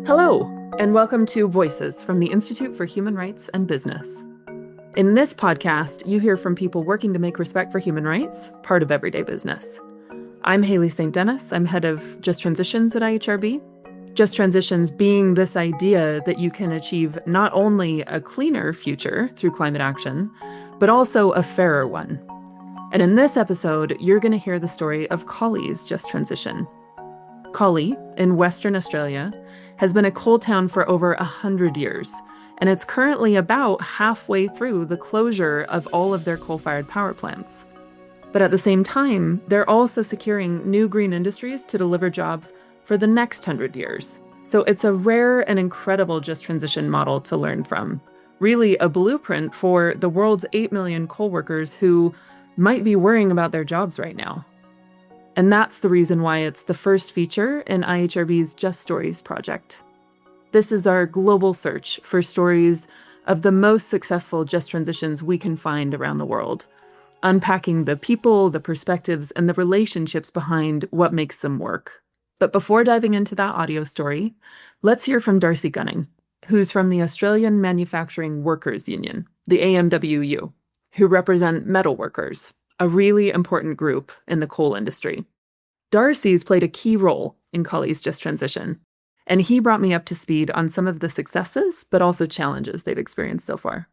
Hello, and welcome to Voices from the Institute for Human Rights and Business. In this podcast, you hear from people working to make respect for human rights part of everyday business. I'm Haley St. Dennis. I'm head of Just Transitions at IHRB. Just Transitions being this idea that you can achieve not only a cleaner future through climate action, but also a fairer one. And in this episode, you're going to hear the story of Collie's Just Transition. Collie, in Western Australia, has been a coal town for over 100 years, and it's currently about halfway through the closure of all of their coal-fired power plants. But at the same time, they're also securing new green industries to deliver jobs for the next 100 years. So it's a rare and incredible just transition model to learn from. Really a blueprint for the world's 8 million coal workers who might be worrying about their jobs right now. And that's the reason why it's the first feature in IHRB's Just Stories project. This is our global search for stories of the most successful just transitions we can find around the world, unpacking the people, the perspectives, and the relationships behind what makes them work. But before diving into that audio story, let's hear from Darcy Gunning, who's from the Australian Manufacturing Workers Union, the AMWU, who represent metal workers, a really important group in the coal industry. Darcy's played a key role in Collie's Just Transition, and he brought me up to speed on some of the successes, but also challenges they've experienced so far.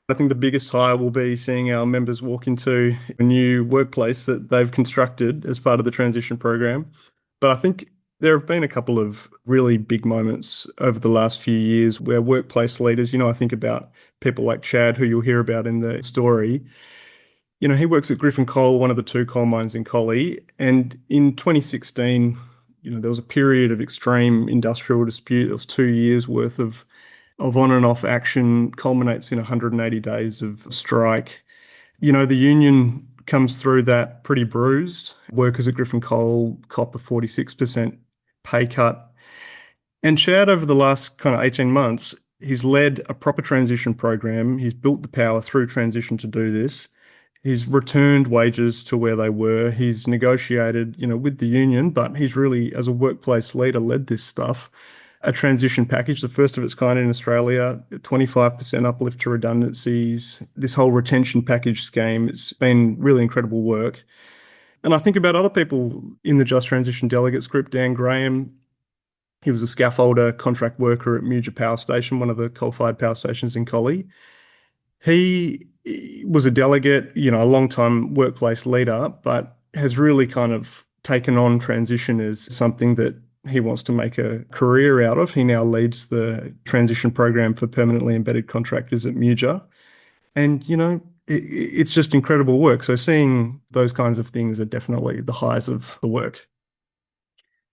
I think the biggest hire will be seeing our members walk into a new workplace that they've constructed as part of the transition program. But I think there have been a couple of really big moments over the last few years where workplace leaders, I think about people like Chad, who you'll hear about in the story. He works at Griffin Coal, one of the two coal mines in Collie. And in 2016, there was a period of extreme industrial dispute. There was 2 years worth of on and off action, culminates in 180 days of strike. The union comes through that pretty bruised. Workers at Griffin Coal cop a 46% pay cut. And Chad, over the last kind of 18 months, he's led a proper transition program. He's built the power through transition to do this. He's returned wages to where they were. He's negotiated, with the union, but he's really, as a workplace leader, led this stuff. A transition package, the first of its kind in Australia, 25% uplift to redundancies, this whole retention package scheme. It's been really incredible work. And I think about other people in the Just Transition Delegates group. Dan Graham, he was a scaffolder contract worker at Muja Power Station, one of the coal-fired power stations in Collie. He was a delegate, a long-time workplace leader, but has really kind of taken on transition as something that he wants to make a career out of. He now leads the transition program for permanently embedded contractors at Muja. And, it's just incredible work. So seeing those kinds of things are definitely the highs of the work.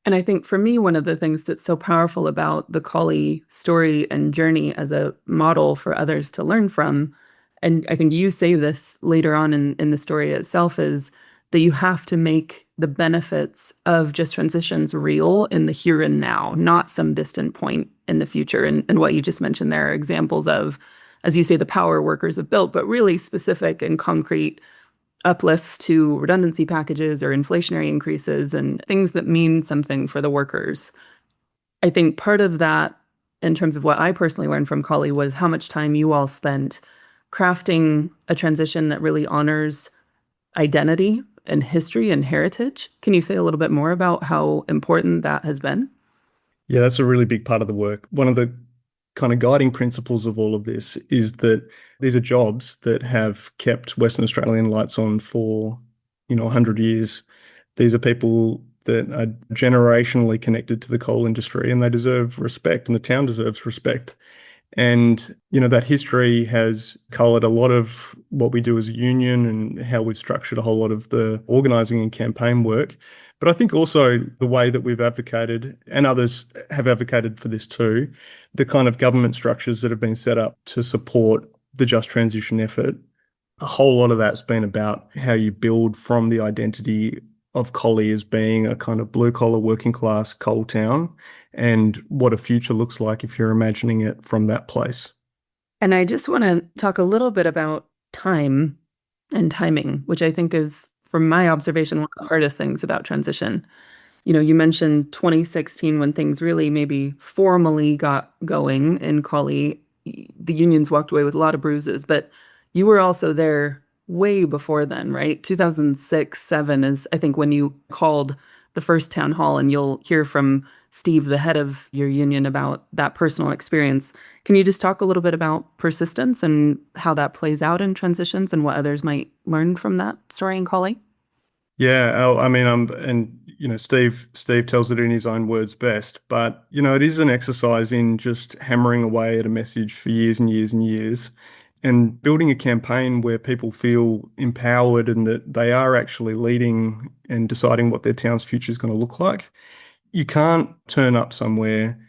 And I think for me, one of the things that's so powerful about the Collie story and journey as a model for others to learn from, and I think you say this later on in the story itself, is that you have to make the benefits of just transitions real in the here and now, not some distant point in the future. And what you just mentioned there are examples of, as you say, the power workers have built, but really specific and concrete uplifts to redundancy packages or inflationary increases and things that mean something for the workers. I think part of that, in terms of what I personally learned from Collie, was how much time you all spent crafting a transition that really honors identity and history and heritage. Can you say a little bit more about how important that has been? Yeah, that's a really big part of the work. One of the kind of guiding principles of all of this is that these are jobs that have kept Western Australian lights on for, 100 years. These are people that are generationally connected to the coal industry, and they deserve respect, and the town deserves respect. And, that history has coloured a lot of what we do as a union and how we've structured a whole lot of the organising and campaign work. But I think also the way that we've advocated, and others have advocated for this too, the kind of government structures that have been set up to support the just transition effort, a whole lot of that's been about how you build from the identity of Collie as being a kind of blue-collar working class coal town and what a future looks like if you're imagining it from that place. And I just want to talk a little bit about time and timing, which I think is, from my observation, one of the hardest things about transition. You mentioned 2016 when things really maybe formally got going in Collie. The unions walked away with a lot of bruises, but you were also there way before then, right? 2006, 7 is, I think, when you called the first town hall, and you'll hear from Steve, the head of your union, about that personal experience. Can you just talk a little bit about persistence and how that plays out in transitions and what others might learn from that story in Collie? Yeah, I mean, and Steve tells it in his own words best, but it is an exercise in just hammering away at a message for years and years and years, and building a campaign where people feel empowered and that they are actually leading and deciding what their town's future is going to look like. You can't turn up somewhere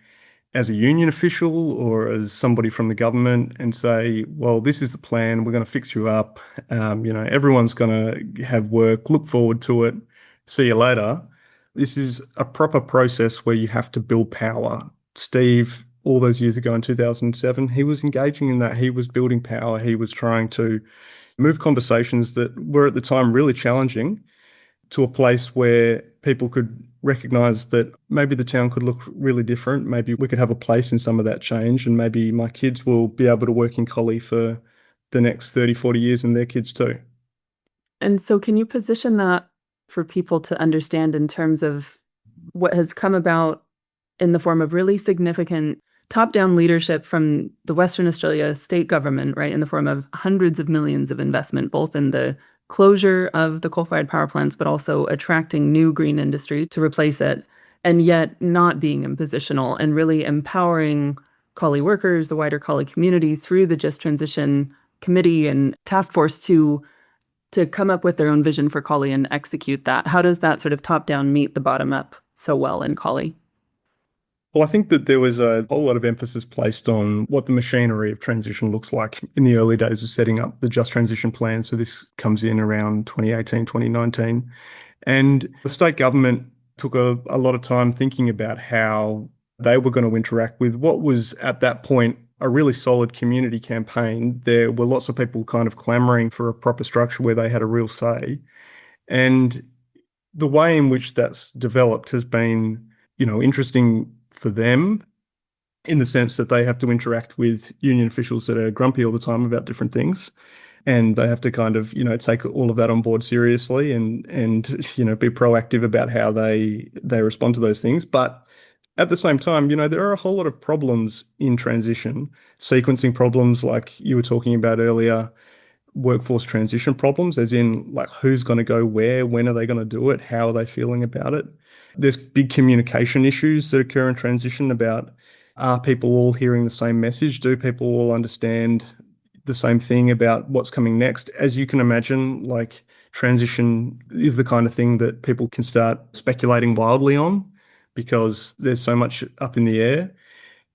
as a union official or as somebody from the government and say, well, this is the plan, we're going to fix you up. Everyone's going to have work, look forward to it, see you later. This is a proper process where you have to build power. Steve, all those years ago in 2007, he was engaging in that. He was building power. He was trying to move conversations that were at the time really challenging to a place where people could recognize that maybe the town could look really different. Maybe we could have a place in some of that change, and maybe my kids will be able to work in Collie for the next 30, 40 years, and their kids too. And so, can you position that for people to understand in terms of what has come about in the form of really significant top-down leadership from the Western Australia state government, right, in the form of hundreds of millions of investment, both in the closure of the coal-fired power plants, but also attracting new green industry to replace it, and yet not being impositional and really empowering Collie workers, the wider Collie community, through the Just Transition Committee and task force to come up with their own vision for Collie and execute that. How does that sort of top-down meet the bottom-up so well in Collie? Well, I think that there was a whole lot of emphasis placed on what the machinery of transition looks like in the early days of setting up the Just Transition Plan. So this comes in around 2018, 2019. And the state government took a lot of time thinking about how they were going to interact with what was at that point a really solid community campaign. There were lots of people kind of clamoring for a proper structure where they had a real say. And the way in which that's developed has been, interesting for them in the sense that they have to interact with union officials that are grumpy all the time about different things. And they have to kind of, take all of that on board seriously and be proactive about how they respond to those things. But at the same time, there are a whole lot of problems in transition, sequencing problems like you were talking about earlier, workforce transition problems, as in like who's going to go where, when are they going to do it, how are they feeling about it. There's big communication issues that occur in transition about, are people all hearing the same message? Do people all understand the same thing about what's coming next? As you can imagine, like transition is the kind of thing that people can start speculating wildly on because there's so much up in the air.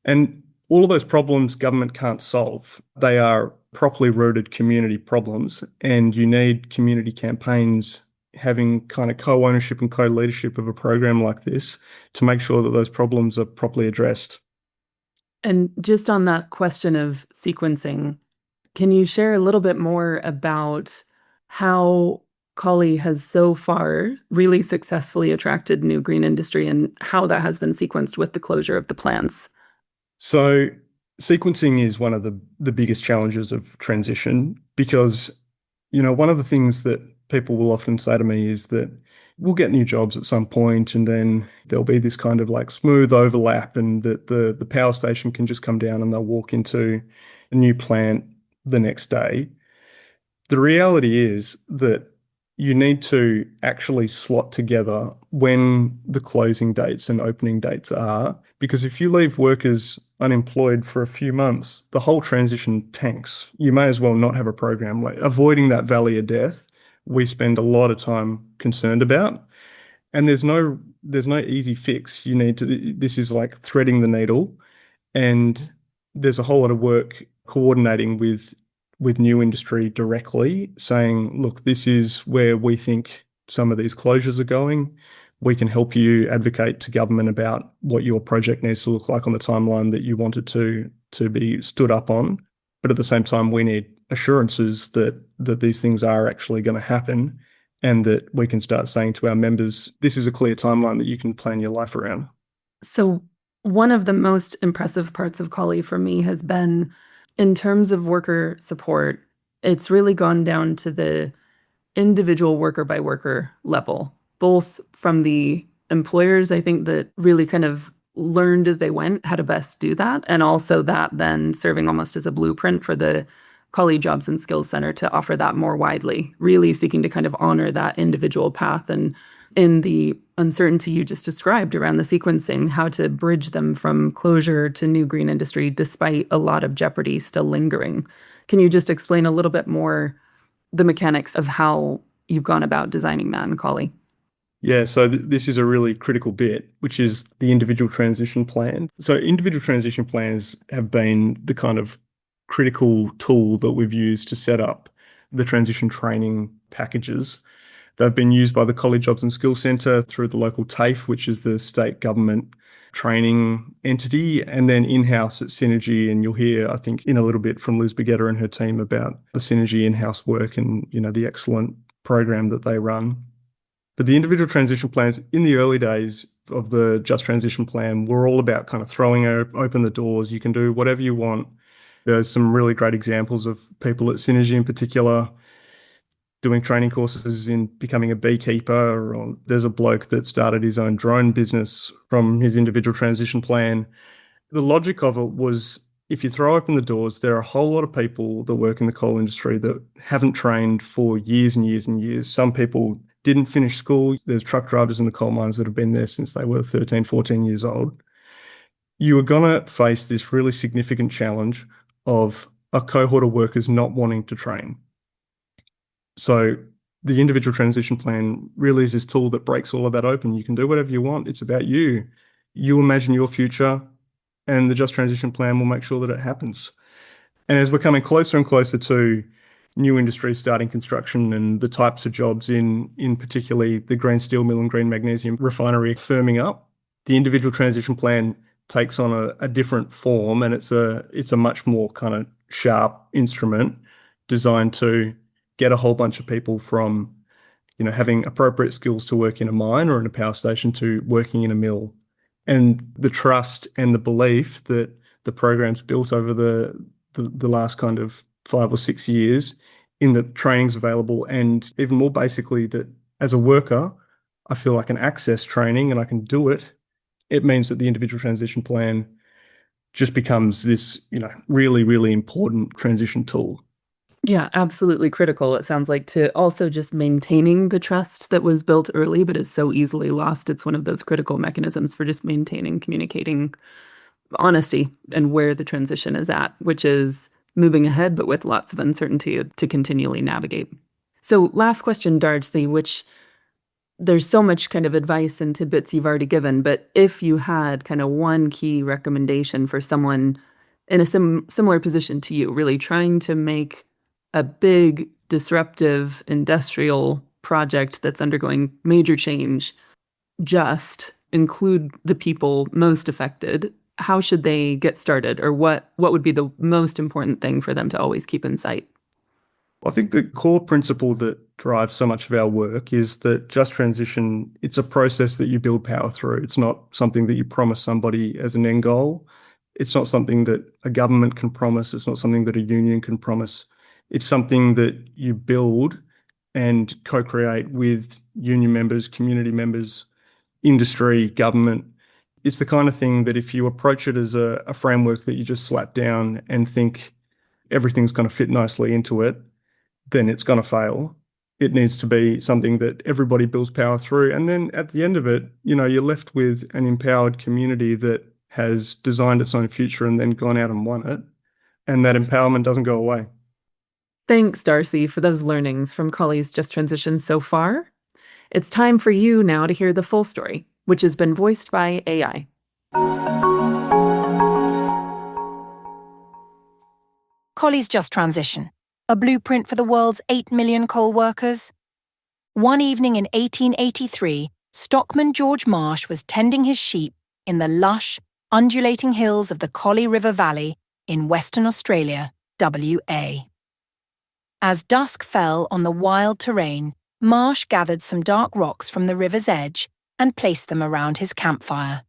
And all of those problems government can't solve. They are properly rooted community problems, and you need community campaigns having kind of co-ownership and co-leadership of a program like this to make sure that those problems are properly addressed. And just on that question of sequencing, can you share a little bit more about how Collie has so far really successfully attracted new green industry and how that has been sequenced with the closure of the plants? So sequencing is one of the biggest challenges of transition because, one of the things that people will often say to me is that we'll get new jobs at some point and then there'll be this kind of like smooth overlap and that the power station can just come down and they'll walk into a new plant the next day. The reality is that you need to actually slot together when the closing dates and opening dates are, because if you leave workers unemployed for a few months, the whole transition tanks. You may as well not have a program. Like avoiding that valley of death, we spend a lot of time concerned about. And there's no easy fix. This is like threading the needle, and there's a whole lot of work coordinating with new industry directly, saying, look, this is where we think some of these closures are going. We can help you advocate to government about what your project needs to look like on the timeline that you wanted to be stood up on. But at the same time, we need assurances that these things are actually going to happen. and that we can start saying to our members, this is a clear timeline that you can plan your life around. So one of the most impressive parts of Collie for me has been, in terms of worker support, it's really gone down to the individual worker by worker level, both from the employers, I think, that really kind of learned as they went how to best do that, and also that then serving almost as a blueprint for the Collie Jobs and Skills Center to offer that more widely, really seeking to kind of honor that individual path. And in the uncertainty you just described around the sequencing, how to bridge them from closure to new green industry, despite a lot of jeopardy still lingering. Can you just explain a little bit more the mechanics of how you've gone about designing that in Collie? Yeah, so this is a really critical bit, which is the individual transition plan. So individual transition plans have been the kind of critical tool that we've used to set up the transition training packages. They've been used by the Collie Jobs and Skills Centre through the local TAFE, which is the state government training entity, and then in-house at Synergy. And you'll hear, I think, in a little bit from Liz Baguetta and her team about the Synergy in-house work and, the excellent program that they run. But the individual transition plans in the early days of the Just Transition Plan were all about kind of throwing open the doors. You can do whatever you want. There's some really great examples of people at Synergy in particular doing training courses in becoming a beekeeper, or there's a bloke that started his own drone business from his individual transition plan. The logic of it was, if you throw open the doors, there are a whole lot of people that work in the coal industry that haven't trained for years and years and years. Some people didn't finish school. There's truck drivers in the coal mines that have been there since they were 13, 14 years old. You are going to face this really significant challenge of a cohort of workers not wanting to train. So the individual transition plan really is this tool that breaks all of that open. You can do whatever you want. It's about you. You imagine your future, and the Just Transition Plan will make sure that it happens. And as we're coming closer and closer to new industries starting construction and the types of jobs in particularly the green steel mill and green magnesium refinery firming up, the individual transition plan takes on a different form, and it's a much more kind of sharp instrument designed to get a whole bunch of people from, having appropriate skills to work in a mine or in a power station to working in a mill. And the trust and the belief that the program's built over the last kind of 5 or 6 years in that training's available, and even more basically that as a worker, I feel I can access training and I can do it. It means that the individual transition plan just becomes this, really, really important transition tool. Yeah, absolutely critical. It sounds like to also just maintaining the trust that was built early, but is so easily lost. It's one of those critical mechanisms for just maintaining, communicating honesty and where the transition is at, which is moving ahead, but with lots of uncertainty to continually navigate. So last question, Darcy, which there's so much kind of advice and tidbits you've already given, but if you had kind of one key recommendation for someone in a similar position to you, really trying to make a big disruptive industrial project that's undergoing major change, just include the people most affected, how should they get started, or what would be the most important thing for them to always keep in sight? I think the core principle that drives so much of our work is that Just Transition, it's a process that you build power through. It's not something that you promise somebody as an end goal. It's not something that a government can promise. It's not something that a union can promise. It's something that you build and co-create with union members, community members, industry, government. It's the kind of thing that if you approach it as a framework that you just slap down and think everything's going to fit nicely into it, then it's going to fail. It needs to be something that everybody builds power through. And then at the end of it, you're left with an empowered community that has designed its own future and then gone out and won it. And that empowerment doesn't go away. Thanks, Darcy, for those learnings from Collie's Just Transition so far. It's time for you now to hear the full story, which has been voiced by AI. Collie's Just Transition, a blueprint for the world's 8 million coal workers. One evening in 1883, stockman George Marsh was tending his sheep in the lush, undulating hills of the Collie River Valley in Western Australia, WA. As dusk fell on the wild terrain, Marsh gathered some dark rocks from the river's edge and placed them around his campfire.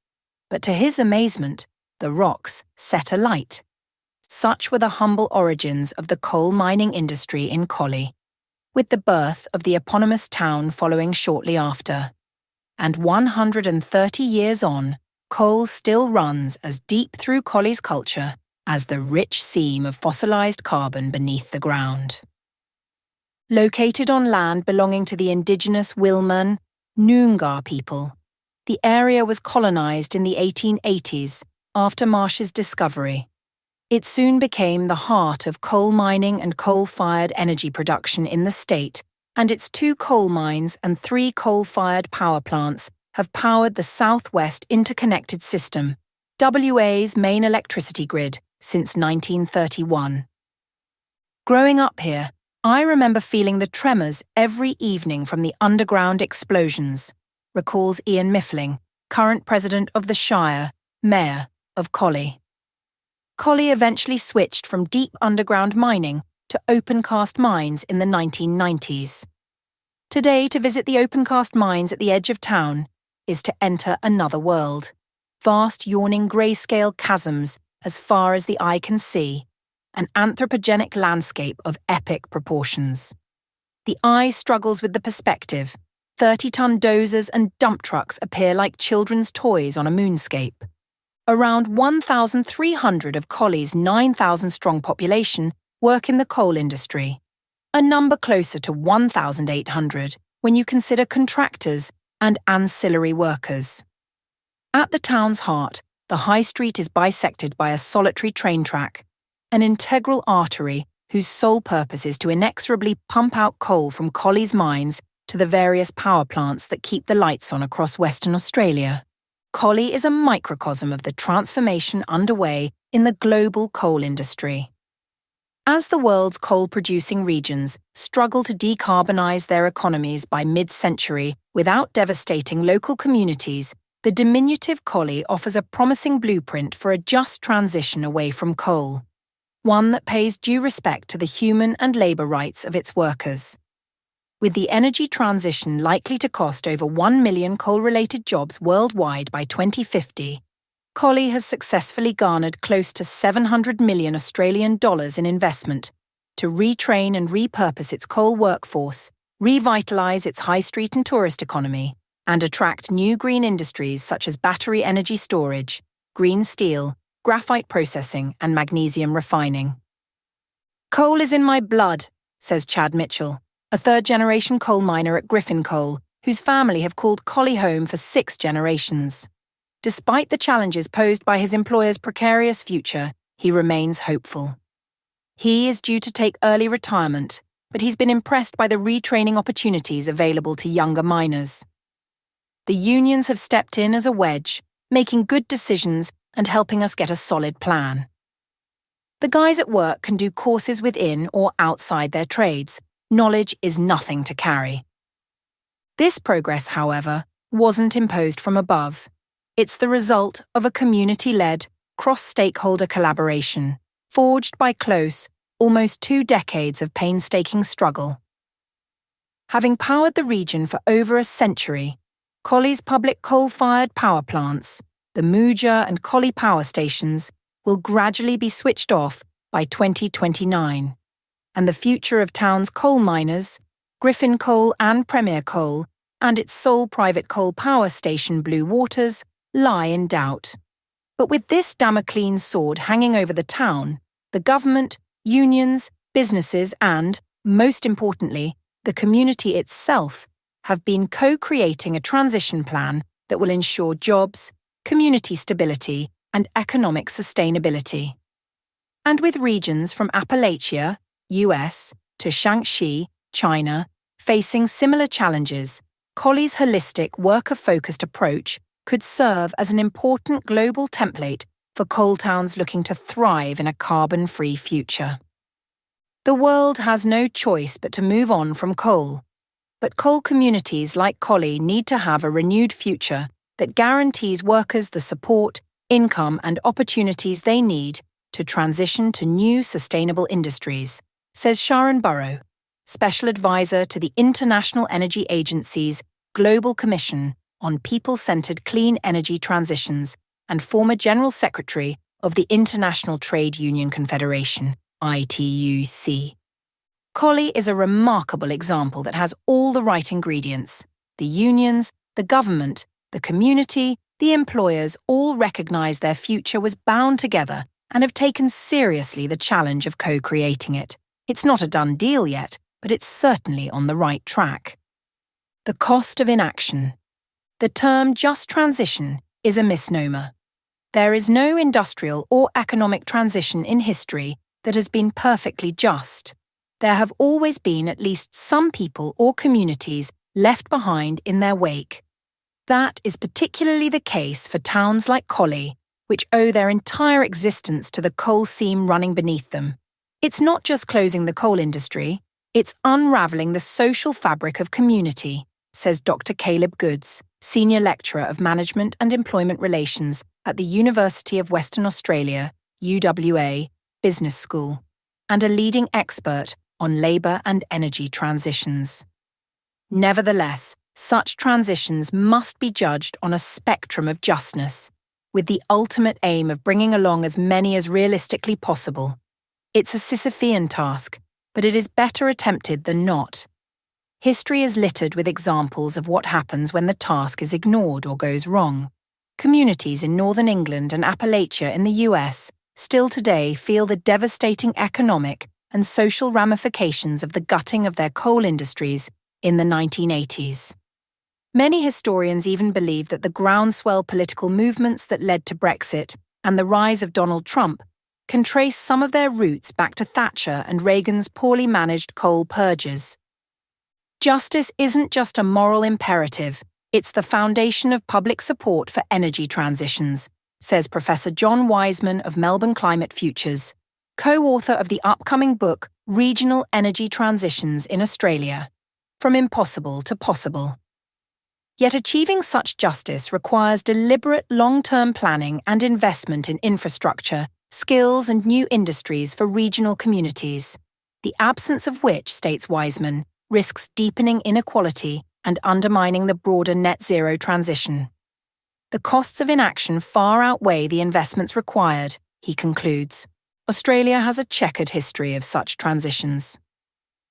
But to his amazement, the rocks set alight. Such were the humble origins of the coal mining industry in Collie, with the birth of the eponymous town following shortly after. And 130 years on, coal still runs as deep through Collie's culture as the rich seam of fossilized carbon beneath the ground. Located on land belonging to the indigenous Wilman, Noongar people, the area was colonized in the 1880s after Marsh's discovery. It soon became the heart of coal mining and coal-fired energy production in the state, and its 2 coal mines and 3 coal-fired power plants have powered the Southwest Interconnected System, WA's main electricity grid, since 1931. Growing up here, I remember feeling the tremors every evening from the underground explosions, recalls Ian Miffling, current president of the Shire, mayor of Collie. Collie eventually switched from deep underground mining to open-cast mines in the 1990s. Today, to visit the open-cast mines at the edge of town is to enter another world. Vast yawning grayscale chasms as far as the eye can see, an anthropogenic landscape of epic proportions. The eye struggles with the perspective. 30-ton dozers and dump trucks appear like children's toys on a moonscape. Around 1,300 of Collie's 9,000-strong population work in the coal industry, a number closer to 1,800 when you consider contractors and ancillary workers. At the town's heart, the high street is bisected by a solitary train track, an integral artery whose sole purpose is to inexorably pump out coal from Collie's mines to the various power plants that keep the lights on across Western Australia. Collie is a microcosm of the transformation underway in the global coal industry. As the world's coal-producing regions struggle to decarbonise their economies by mid-century without devastating local communities, the diminutive Collie offers a promising blueprint for a just transition away from coal, one that pays due respect to the human and labour rights of its workers. With the energy transition likely to cost over 1 million coal-related jobs worldwide by 2050, Collie has successfully garnered close to $700 million Australian dollars in investment to retrain and repurpose its coal workforce, revitalise its high street and tourist economy, and attract new green industries such as battery energy storage, green steel, graphite processing, and magnesium refining. "Coal is in my blood," says Chad Mitchell, a third-generation coal miner at Griffin Coal, whose family have called Collie home for 6 generations. Despite the challenges posed by his employer's precarious future, he remains hopeful. He is due to take early retirement, but he's been impressed by the retraining opportunities available to younger miners. The unions have stepped in as a wedge, making good decisions and helping us get a solid plan. The guys at work can do courses within or outside their trades. Knowledge is nothing to carry. This progress, however, wasn't imposed from above. It's the result of a community-led, cross-stakeholder collaboration, forged by close, almost 2 decades of painstaking struggle. Having powered the region for over a century, Collie's public coal-fired power plants, the Mooja and Collie power stations, will gradually be switched off by 2029. And the future of town's coal miners, Griffin Coal and Premier Coal, and its sole private coal power station Blue Waters, lie in doubt. But with this Damocles sword hanging over the town, the government, unions, businesses and, most importantly, the community itself have been co-creating a transition plan that will ensure jobs, community stability and economic sustainability. And with regions from Appalachia, US, to Shaanxi, China, facing similar challenges, Collie's holistic, worker-focused approach could serve as an important global template for coal towns looking to thrive in a carbon-free future. The world has no choice but to move on from coal, but coal communities like Collie need to have a renewed future that guarantees workers the support, income and opportunities they need to transition to new sustainable industries, says Sharon Burrow, Special Advisor to the International Energy Agency's Global Commission on People-Centered Clean Energy Transitions and former General Secretary of the International Trade Union Confederation, ITUC. Collie is a remarkable example that has all the right ingredients. The unions, the government, the community, the employers all recognise their future was bound together and have taken seriously the challenge of co-creating it. It's not a done deal yet, but it's certainly on the right track. The cost of inaction. The term just transition is a misnomer. There is no industrial or economic transition in history that has been perfectly just. There have always been at least some people or communities left behind in their wake. That is particularly the case for towns like Collie, which owe their entire existence to the coal seam running beneath them. It's not just closing the coal industry, it's unravelling the social fabric of community, says Dr. Caleb Goods, Senior Lecturer of Management and Employment Relations at the University of Western Australia, UWA, Business School, and a leading expert on labour and energy transitions. Nevertheless, such transitions must be judged on a spectrum of justness, with the ultimate aim of bringing along as many as realistically possible. It's a Sisyphean task, but it is better attempted than not. History is littered with examples of what happens when the task is ignored or goes wrong. Communities in northern England and Appalachia in the US still today feel the devastating economic and social ramifications of the gutting of their coal industries in the 1980s. Many historians even believe that the groundswell political movements that led to Brexit and the rise of Donald Trump can trace some of their roots back to Thatcher and Reagan's poorly managed coal purges. Justice isn't just a moral imperative, it's the foundation of public support for energy transitions, says Professor John Wiseman of Melbourne Climate Futures, co-author of the upcoming book Regional Energy Transitions in Australia, From Impossible to Possible. Yet achieving such justice requires deliberate long-term planning and investment in infrastructure, skills and new industries for regional communities, the absence of which, states Wiseman, risks deepening inequality and undermining the broader net zero transition. The costs of inaction far outweigh the investments required, he concludes. Australia has a checkered history of such transitions.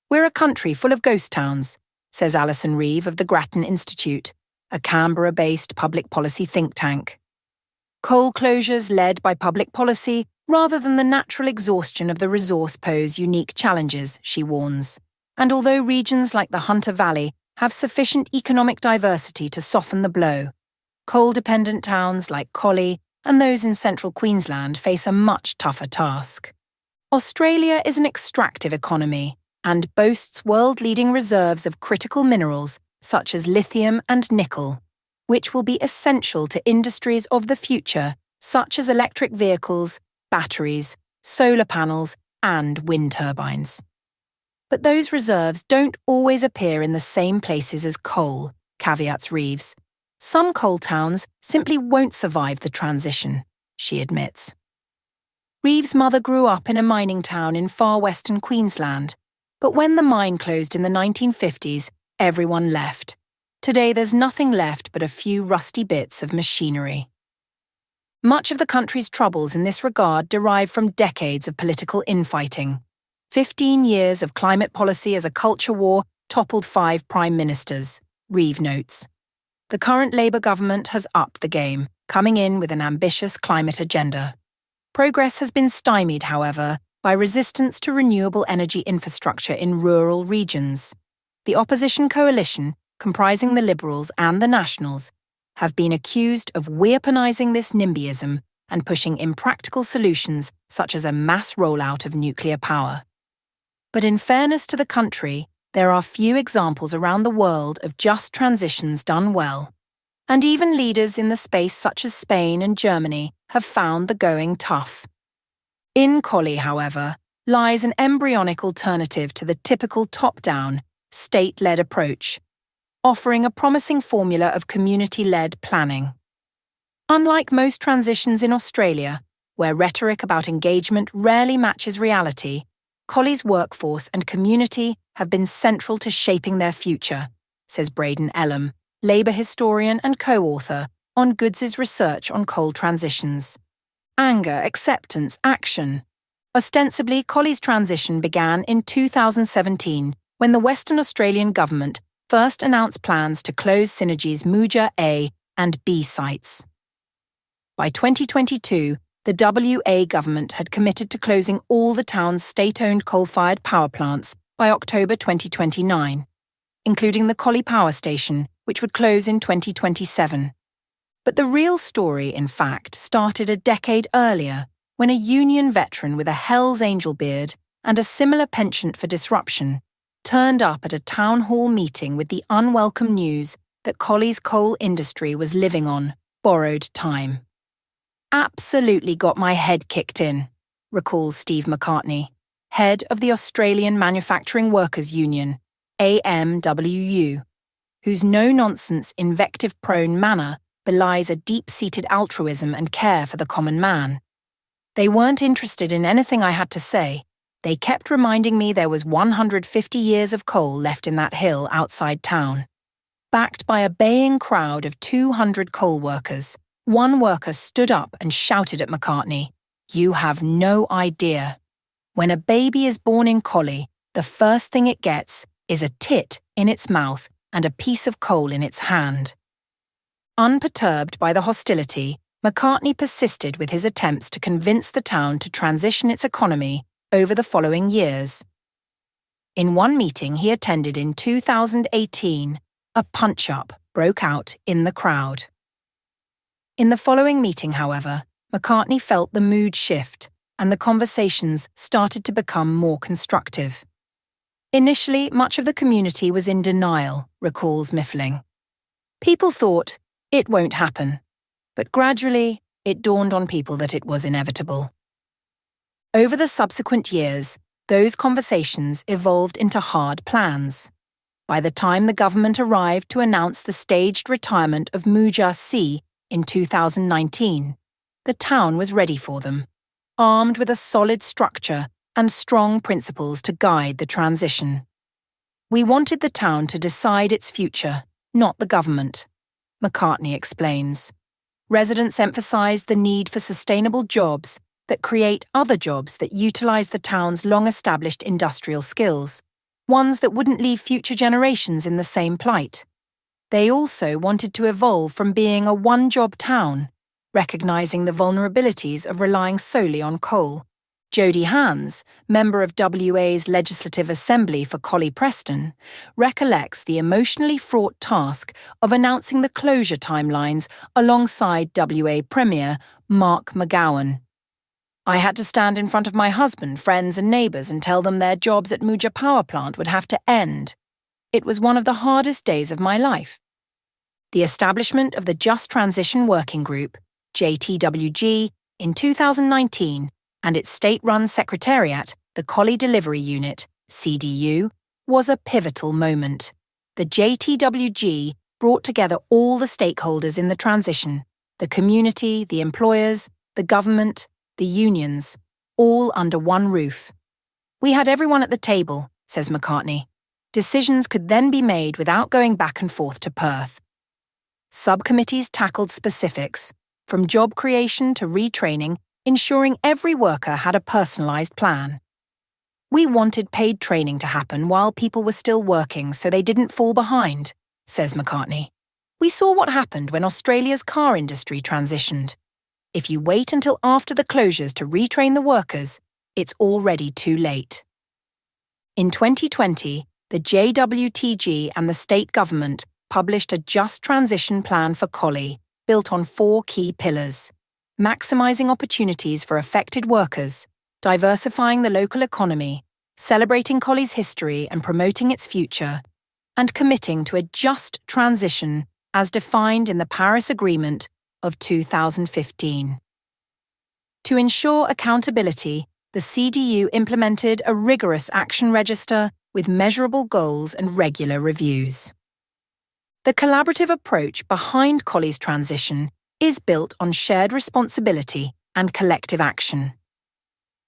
We're a country full of ghost towns, says Alison Reeve of the Grattan Institute, a Canberra-based public policy think tank. Coal closures led by public policy rather than the natural exhaustion of the resource pose unique challenges, she warns. And although regions like the Hunter Valley have sufficient economic diversity to soften the blow, coal-dependent towns like Collie and those in central Queensland face a much tougher task. Australia is an extractive economy and boasts world-leading reserves of critical minerals such as lithium and nickel, which will be essential to industries of the future such as electric vehicles, batteries, solar panels, and wind turbines. But those reserves don't always appear in the same places as coal, caveats Reeves. Some coal towns simply won't survive the transition, she admits. Reeves' mother grew up in a mining town in far western Queensland, but when the mine closed in the 1950s, everyone left. Today there's nothing left but a few rusty bits of machinery. Much of the country's troubles in this regard derive from decades of political infighting. 15 years of climate policy as a culture war toppled 5 prime ministers, Reeve notes. The current Labour government has upped the game, coming in with an ambitious climate agenda. Progress has been stymied, however, by resistance to renewable energy infrastructure in rural regions. The opposition coalition, comprising the Liberals and the Nationals, have been accused of weaponising this NIMBYism and pushing impractical solutions such as a mass rollout of nuclear power. But in fairness to the country, there are few examples around the world of just transitions done well, and even leaders in the space such as Spain and Germany have found the going tough. In Collie, however, lies an embryonic alternative to the typical top-down, state-led approach, offering a promising formula of community-led planning. Unlike most transitions in Australia, where rhetoric about engagement rarely matches reality, Collie's workforce and community have been central to shaping their future, says Braden Ellum, Labour historian and co-author on Goods' research on coal transitions. Anger, acceptance, action. Ostensibly, Collie's transition began in 2017 when the Western Australian government first announced plans to close Synergy's Muja A and B sites. By 2022, the WA government had committed to closing all the town's state-owned coal-fired power plants by October 2029, including the Collie power station, which would close in 2027. But the real story, in fact, started a decade earlier, when a union veteran with a Hell's Angel beard and a similar penchant for disruption turned up at a town hall meeting with the unwelcome news that Collie's coal industry was living on borrowed time. Absolutely got my head kicked in, recalls Steve McCartney, head of the Australian Manufacturing Workers Union, AMWU, whose no-nonsense, invective-prone manner belies a deep-seated altruism and care for the common man. They weren't interested in anything I had to say. They kept reminding me there was 150 years of coal left in that hill outside town. Backed by a baying crowd of 200 coal workers, one worker stood up and shouted at McCartney, "You have no idea. When a baby is born in Collie, the first thing it gets is a tit in its mouth and a piece of coal in its hand." Unperturbed by the hostility, McCartney persisted with his attempts to convince the town to transition its economy over the following years. In one meeting he attended in 2018, a punch-up broke out in the crowd. In the following meeting, however, McCartney felt the mood shift and the conversations started to become more constructive. Initially, much of the community was in denial, recalls Miffling. People thought, it won't happen, but gradually it dawned on people that it was inevitable. Over the subsequent years, those conversations evolved into hard plans. By the time the government arrived to announce the staged retirement of Muja C in 2019, the town was ready for them, armed with a solid structure and strong principles to guide the transition. We wanted the town to decide its future, not the government, McCartney explains. Residents emphasised the need for sustainable jobs that create other jobs that utilise the town's long-established industrial skills, ones that wouldn't leave future generations in the same plight. They also wanted to evolve from being a one-job town, recognising the vulnerabilities of relying solely on coal. Jodie Hans, member of WA's Legislative Assembly for Collie Preston, recollects the emotionally fraught task of announcing the closure timelines alongside WA Premier Mark McGowan. "I had to stand in front of my husband, friends and neighbours and tell them their jobs at Muja Power Plant would have to end. It was one of the hardest days of my life." The establishment of the Just Transition Working Group, JTWG, in 2019, and its state-run secretariat, the Collie Delivery Unit, CDU, was a pivotal moment. The JTWG brought together all the stakeholders in the transition, the community, the employers, the government, the unions, all under one roof. "We had everyone at the table," says McCartney. Decisions could then be made without going back and forth to Perth. Subcommittees tackled specifics, from job creation to retraining, ensuring every worker had a personalised plan. "We wanted paid training to happen while people were still working so they didn't fall behind," says McCartney. "We saw what happened when Australia's car industry transitioned. If you wait until after the closures to retrain the workers, it's already too late." In 2020, the JWTG and the state government published a Just Transition Plan for Collie, built on 4 key pillars: maximising opportunities for affected workers, diversifying the local economy, celebrating Collie's history and promoting its future, and committing to a just transition as defined in the Paris Agreement of 2015. To ensure accountability, the CDU implemented a rigorous action register with measurable goals and regular reviews. The collaborative approach behind Collie's transition is built on shared responsibility and collective action.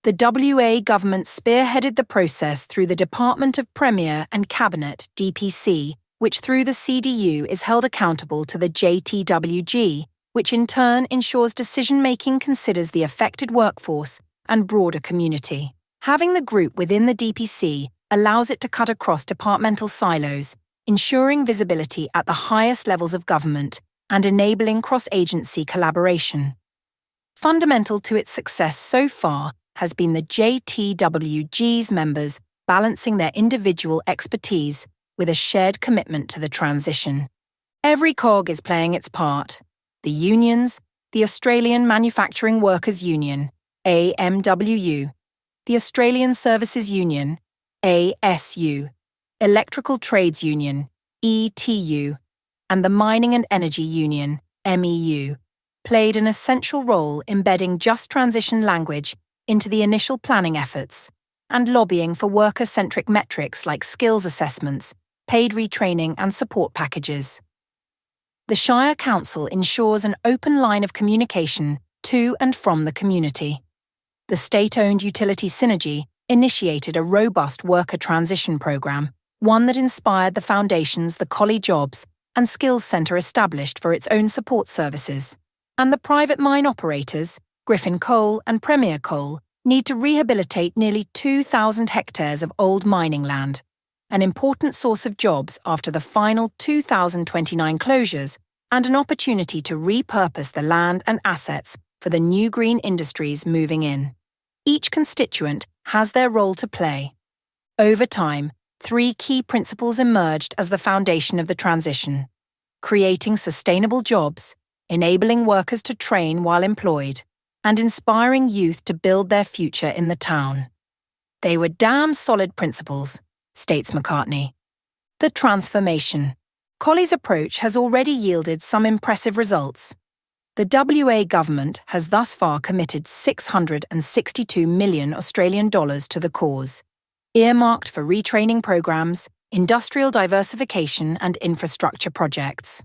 The WA government spearheaded the process through the Department of Premier and Cabinet (DPC), which through the CDU is held accountable to the JTWG, which in turn ensures decision-making considers the affected workforce and broader community. Having the group within the DPC allows it to cut across departmental silos, ensuring visibility at the highest levels of government and enabling cross-agency collaboration. Fundamental to its success so far has been the JTWG's members balancing their individual expertise with a shared commitment to the transition. Every cog is playing its part. The unions, the Australian Manufacturing Workers Union, AMWU, the Australian Services Union, ASU, Electrical Trades Union, ETU, and the Mining and Energy Union, MEU, played an essential role embedding just transition language into the initial planning efforts and lobbying for worker-centric metrics like skills assessments, paid retraining and support packages. The Shire Council ensures an open line of communication to and from the community. The state-owned utility Synergy initiated a robust worker transition programme, one that inspired the foundations the Collie Jobs and Skills Centre established for its own support services. And the private mine operators, Griffin Coal and Premier Coal, need to rehabilitate nearly 2,000 hectares of old mining land, an important source of jobs after the final 2029 closures and an opportunity to repurpose the land and assets for the new green industries moving in. Each constituent has their role to play. Over time, 3 key principles emerged as the foundation of the transition: creating sustainable jobs, enabling workers to train while employed, and inspiring youth to build their future in the town. They were damn solid principles, states McCartney. The transformation. Collie's approach has already yielded some impressive results. The WA government has thus far committed $662 million Australian dollars to the cause, earmarked for retraining programs, industrial diversification and infrastructure projects.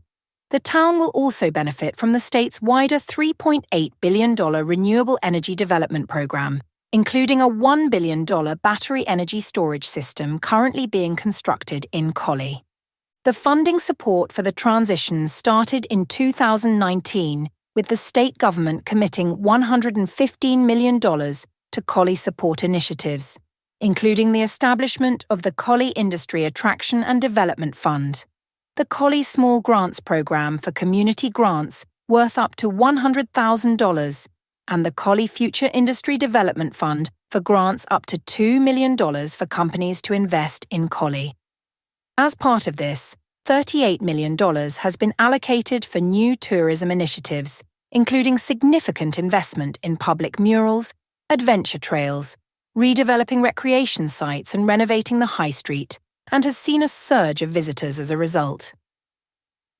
The town will also benefit from the state's wider $3.8 billion renewable energy development program, including a $1 billion battery energy storage system currently being constructed in Collie. The funding support for the transition started in 2019, with the state government committing $115 million to Collie support initiatives, including the establishment of the Collie Industry Attraction and Development Fund, the Collie Small Grants Programme for community grants worth up to $100,000, and the Collie Future Industry Development Fund for grants up to $2 million for companies to invest in Collie. As part of this, $38 million has been allocated for new tourism initiatives, including significant investment in public murals, adventure trails, redeveloping recreation sites and renovating the high street, and has seen a surge of visitors as a result.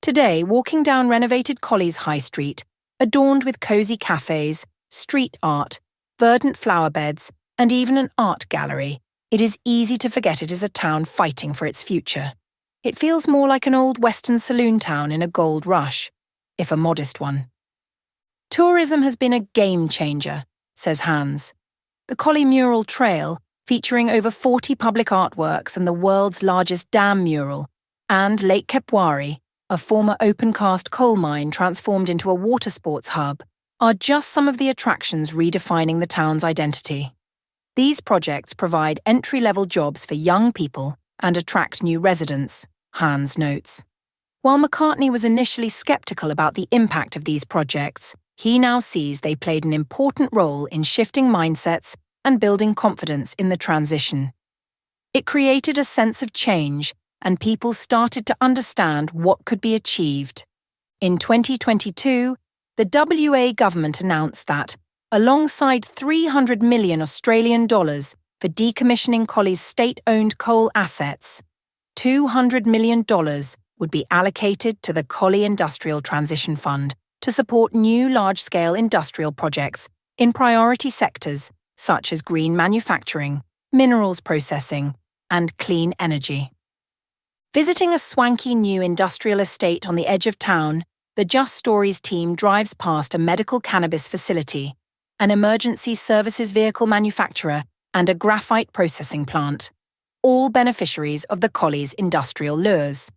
Today, walking down renovated Collie's High Street, adorned with cosy cafes, street art, verdant flower beds, and even an art gallery, it is easy to forget it is a town fighting for its future. It feels more like an old Western saloon town in a gold rush, if a modest one. Tourism has been a game changer, says Hans. The Collie Mural Trail, featuring over 40 public artworks and the world's largest dam mural, and Lake Kepwari, a former open-cast coal mine transformed into a water sports hub, are just some of the attractions redefining the town's identity. These projects provide entry-level jobs for young people and attract new residents, Hans notes. While McCartney was initially sceptical about the impact of these projects, he now sees they played an important role in shifting mindsets and building confidence in the transition. It created a sense of change, and people started to understand what could be achieved. In 2022, the WA government announced that, alongside $300 million Australian dollars for decommissioning Collie's state-owned coal assets, $200 million would be allocated to the Collie Industrial Transition Fund to support new large-scale industrial projects in priority sectors such as green manufacturing, minerals processing, and clean energy. Visiting a swanky new industrial estate on the edge of town, the Just Stories team drives past a medical cannabis facility, an emergency services vehicle manufacturer, and a graphite processing plant, all beneficiaries of the Collie's industrial lures.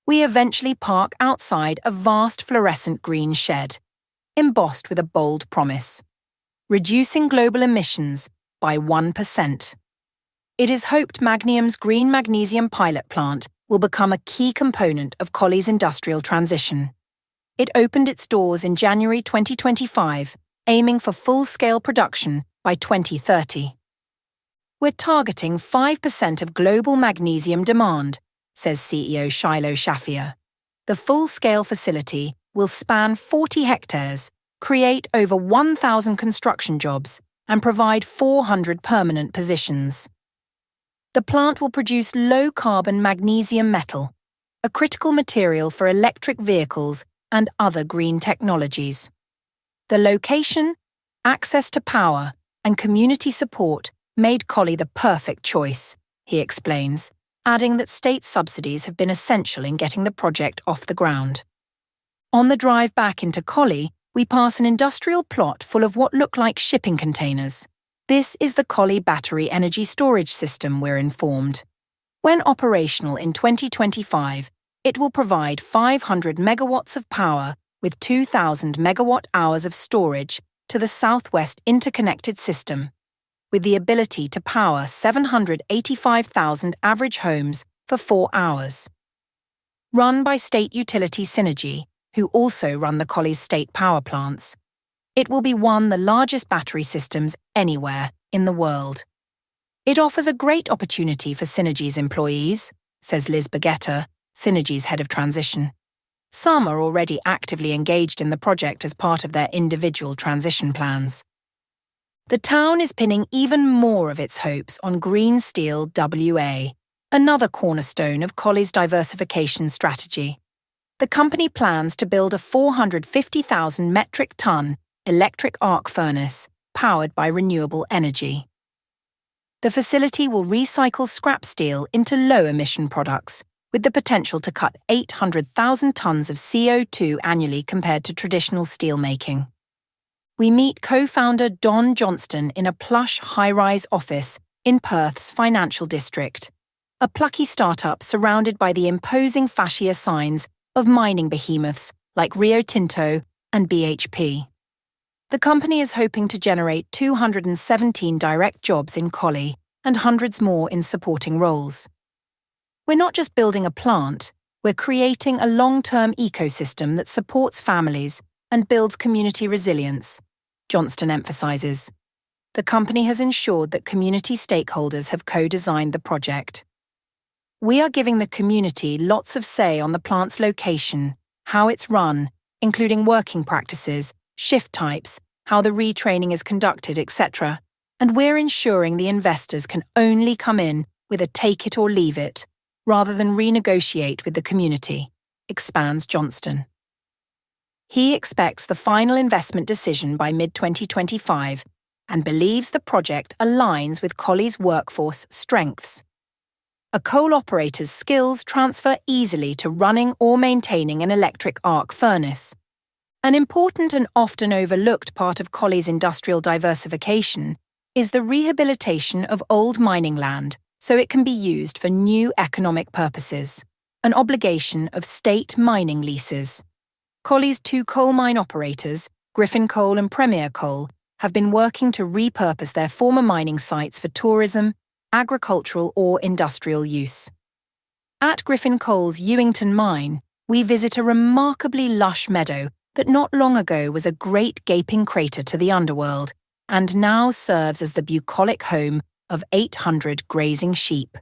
We eventually park outside a vast fluorescent green shed, embossed with a bold promise: reducing global emissions by 1%. It is hoped Magnium's green magnesium pilot plant will become a key component of Collie's industrial transition. It opened its doors in January 2025, aiming for full-scale production by 2030. We're targeting 5% of global magnesium demand, says CEO Shiloh Shafia. The full-scale facility will span 40 hectares, create over 1,000 construction jobs, and provide 400 permanent positions. The plant will produce low-carbon magnesium metal, a critical material for electric vehicles and other green technologies. The location, access to power, and community support made Collie the perfect choice, he explains, adding that state subsidies have been essential in getting the project off the ground. On the drive back into Collie, we pass an industrial plot full of what look like shipping containers. This is the Collie battery energy storage system, we're informed. When operational in 2025, it will provide 500 megawatts of power with 2,000 megawatt-hours of storage to the Southwest Interconnected System, with the ability to power 785,000 average homes for 4 hours. Run by state utility Synergy, who also run the Collie's state power plants, it will be one of the largest battery systems anywhere in the world. It offers a great opportunity for Synergy's employees, says Liz Baguetta, Synergy's head of transition. Some are already actively engaged in the project as part of their individual transition plans. The town is pinning even more of its hopes on Green Steel WA, another cornerstone of Collie's diversification strategy. The company plans to build a 450,000 metric ton electric arc furnace powered by renewable energy. The facility will recycle scrap steel into low-emission products, with the potential to cut 800,000 tons of CO2 annually compared to traditional steelmaking. We meet co-founder Don Johnston in a plush high-rise office in Perth's financial district, a plucky startup surrounded by the imposing fascia signs of mining behemoths like Rio Tinto and BHP. The company is hoping to generate 217 direct jobs in Collie and hundreds more in supporting roles. We're not just building a plant, we're creating a long-term ecosystem that supports families and builds community resilience, Johnston emphasises. The company has ensured that community stakeholders have co-designed the project. We are giving the community lots of say on the plant's location, how it's run, including working practices, shift types, how the retraining is conducted, etc. And we're ensuring the investors can only come in with a take it or leave it, rather than renegotiate with the community, expands Johnston. He expects the final investment decision by mid-2025 and believes the project aligns with Collie's workforce strengths. A coal operator's skills transfer easily to running or maintaining an electric arc furnace. An important and often overlooked part of Collie's industrial diversification is the rehabilitation of old mining land so it can be used for new economic purposes, an obligation of state mining leases. Collie's 2 coal mine operators, Griffin Coal and Premier Coal, have been working to repurpose their former mining sites for tourism, agricultural or industrial use. At Griffin Coal's Ewington mine, we visit a remarkably lush meadow that not long ago was a great gaping crater to the underworld and now serves as the bucolic home of 800 grazing sheep.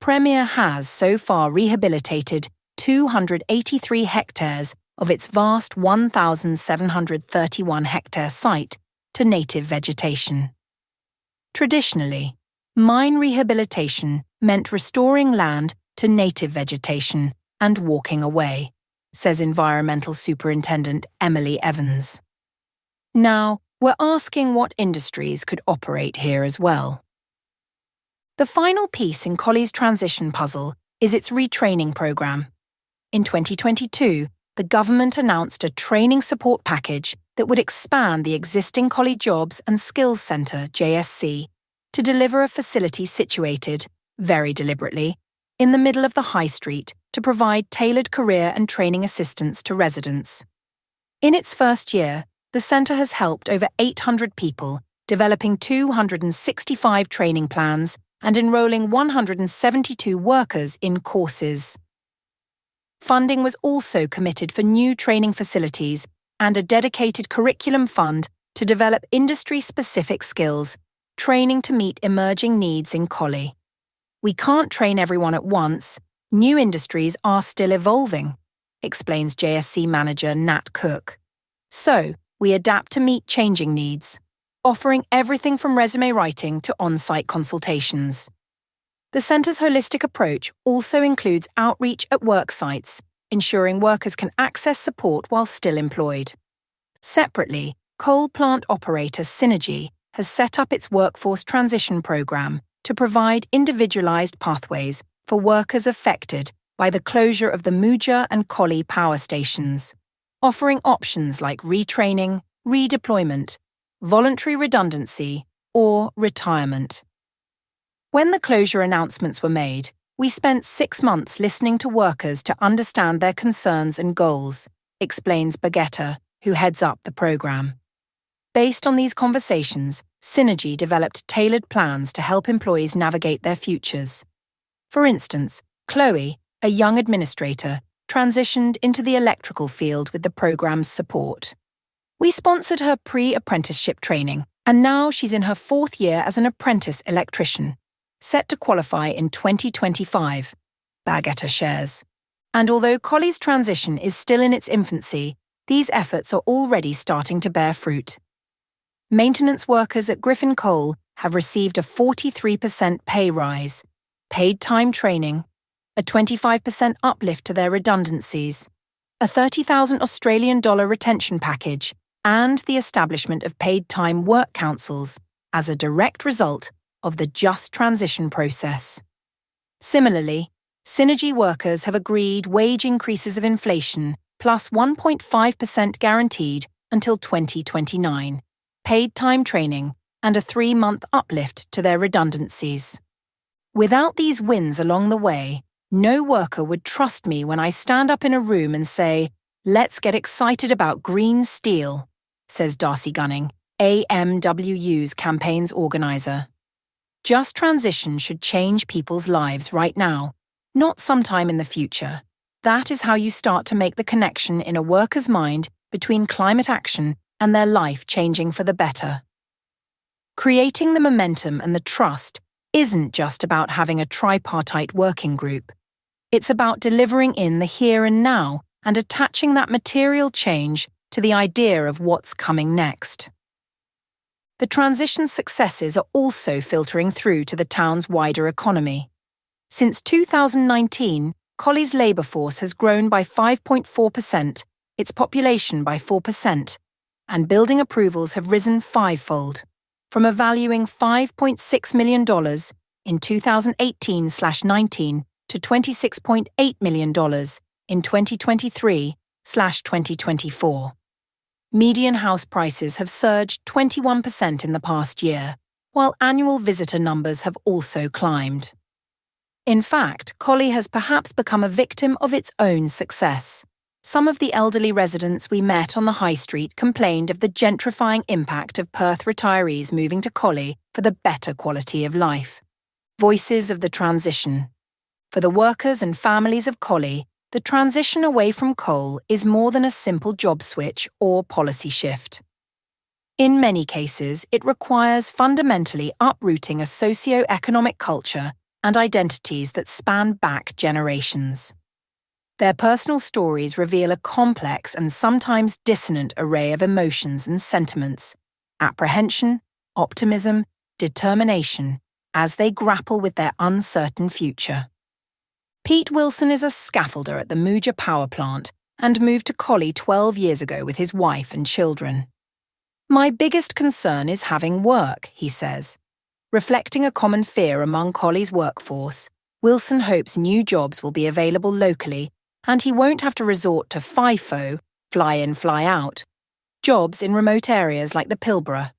Premier has so far rehabilitated 283 hectares of its vast 1,731-hectare site to native vegetation. Traditionally, mine rehabilitation meant restoring land to native vegetation and walking away, says Environmental Superintendent Emily Evans. Now, we're asking what industries could operate here as well. The final piece in Collie's transition puzzle is its retraining programme. In 2022, the government announced a training support package that would expand the existing Collie Jobs and Skills Centre, JSC, to deliver a facility situated, very deliberately, in the middle of the high street to provide tailored career and training assistance to residents. In its first year, the centre has helped over 800 people, developing 265 training plans and enrolling 172 workers in courses. Funding was also committed for new training facilities and a dedicated curriculum fund to develop industry-specific skills, training to meet emerging needs in Collie. We can't train everyone at once. New industries are still evolving, explains JSC manager Nat Cook. So, we adapt to meet changing needs, offering everything from resume writing to on-site consultations. The centre's holistic approach also includes outreach at work sites, ensuring workers can access support while still employed. Separately, coal plant operator Synergy has set up its workforce transition program to provide individualized pathways for workers affected by the closure of the Muja and Collie power stations, offering options like retraining, redeployment, voluntary redundancy, or retirement. When the closure announcements were made, we spent 6 months listening to workers to understand their concerns and goals, explains Baguetta, who heads up the program. Based on these conversations, Synergy developed tailored plans to help employees navigate their futures. For instance, Chloe, a young administrator, transitioned into the electrical field with the program's support. We sponsored her pre-apprenticeship training, and now she's in her 4th year as an apprentice electrician, set to qualify in 2025, Baguetta shares. And although Collie's transition is still in its infancy, these efforts are already starting to bear fruit. Maintenance workers at Griffin Coal have received a 43% pay rise, paid time training, a 25% uplift to their redundancies, a $30,000 Australian dollar retention package, and the establishment of paid time work councils as a direct result of the just transition process. Similarly, Synergy workers have agreed wage increases of inflation plus 1.5% guaranteed until 2029, paid time training, and a 3-month uplift to their redundancies. Without these wins along the way, no worker would trust me when I stand up in a room and say, "Let's get excited about green steel," says Darcy Gunning, AMWU's campaign's organiser. Just transition should change people's lives right now, not sometime in the future. That is how you start to make the connection in a worker's mind between climate action and their life changing for the better. Creating the momentum and the trust isn't just about having a tripartite working group. It's about delivering in the here and now and attaching that material change to the idea of what's coming next. The transition's successes are also filtering through to the town's wider economy. Since 2019, Collie's labour force has grown by 5.4%, its population by 4%, and building approvals have risen 5-fold, from a valuing $5.6 million in 2018/19 to $26.8 million in 2023/2024. Median house prices have surged 21% in the past year, while annual visitor numbers have also climbed. In fact, Collie has perhaps become a victim of its own success. Some of the elderly residents we met on the high street complained of the gentrifying impact of Perth retirees moving to Collie for the better quality of life. Voices of the transition. For the workers and families of Collie, the transition away from coal is more than a simple job switch or policy shift. In many cases, it requires fundamentally uprooting a socio-economic culture and identities that span back generations. Their personal stories reveal a complex and sometimes dissonant array of emotions and sentiments, apprehension, optimism, determination, as they grapple with their uncertain future. Pete Wilson is a scaffolder at the Muja power plant and moved to Collie 12 years ago with his wife and children. "My biggest concern is having work," he says. Reflecting a common fear among Collie's workforce, Wilson hopes new jobs will be available locally and he won't have to resort to FIFO, fly in, fly out, jobs in remote areas like the Pilbara.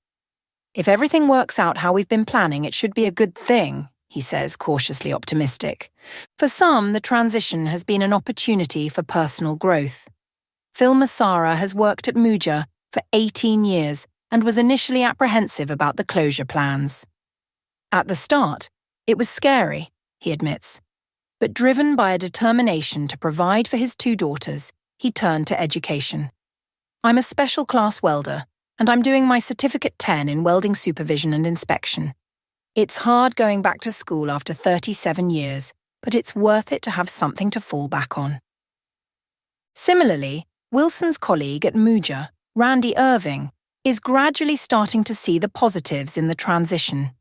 "If everything works out how we've been planning, it should be a good thing," he says, cautiously optimistic. For some, the transition has been an opportunity for personal growth. Phil Massara has worked at Muja for 18 years and was initially apprehensive about the closure plans. At the start, it was scary, he admits, but driven by a determination to provide for his 2 daughters, he turned to education. "I'm a special class welder, and I'm doing my Certificate 10 in welding supervision and inspection. It's hard going back to school after 37 years, but it's worth it to have something to fall back on." Similarly, Wilson's colleague at Muja, Randy Irving, is gradually starting to see the positives in the transition.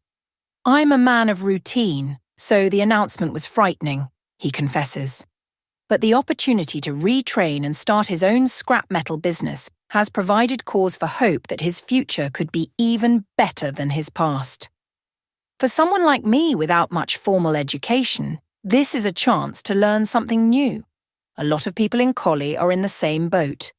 "I'm a man of routine, so the announcement was frightening," he confesses. But the opportunity to retrain and start his own scrap metal business has provided cause for hope that his future could be even better than his past. "For someone like me without much formal education, this is a chance to learn something new. A lot of people in Collie are in the same boat."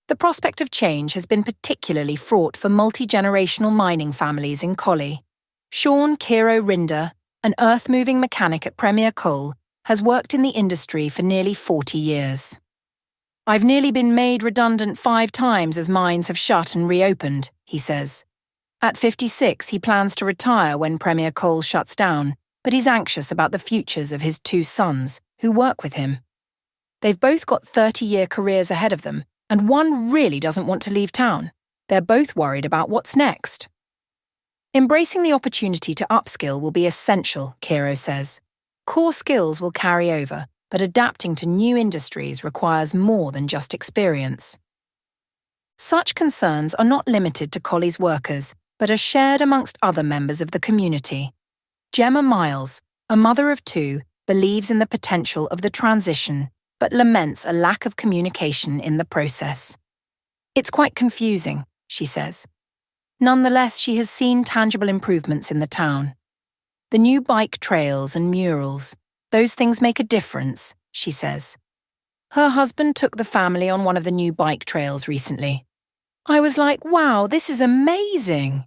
The prospect of change has been particularly fraught for multi-generational mining families in Collie. Sean Kiro Rinder, an earth-moving mechanic at Premier Coal, has worked in the industry for nearly 40 years. "I've nearly been made redundant 5 times as mines have shut and reopened," he says. At 56, he plans to retire when Premier Coal shuts down, but he's anxious about the futures of his 2 sons, who work with him. They've both got 30-year careers ahead of them, and one really doesn't want to leave town. They're both worried about what's next. Embracing the opportunity to upskill will be essential, Kiro says. Core skills will carry over, but adapting to new industries requires more than just experience. Such concerns are not limited to Collie's workers, but are shared amongst other members of the community. Gemma Miles, a mother of 2, believes in the potential of the transition, but laments a lack of communication in the process. "It's quite confusing," she says. Nonetheless, she has seen tangible improvements in the town. "The new bike trails and murals, those things make a difference," she says. Her husband took the family on one of the new bike trails recently. "I was like, wow, this is amazing."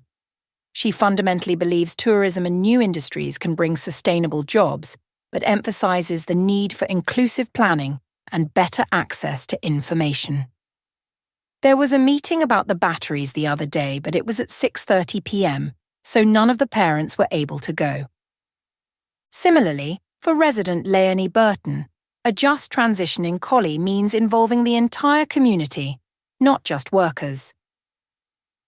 She fundamentally believes tourism and new industries can bring sustainable jobs, but emphasizes the need for inclusive planning and better access to information. There was a meeting about the batteries the other day, but it was at 6:30 p.m, so none of the parents were able to go. Similarly, for resident Leonie Burton, a just transition in Collie means involving the entire community, not just workers.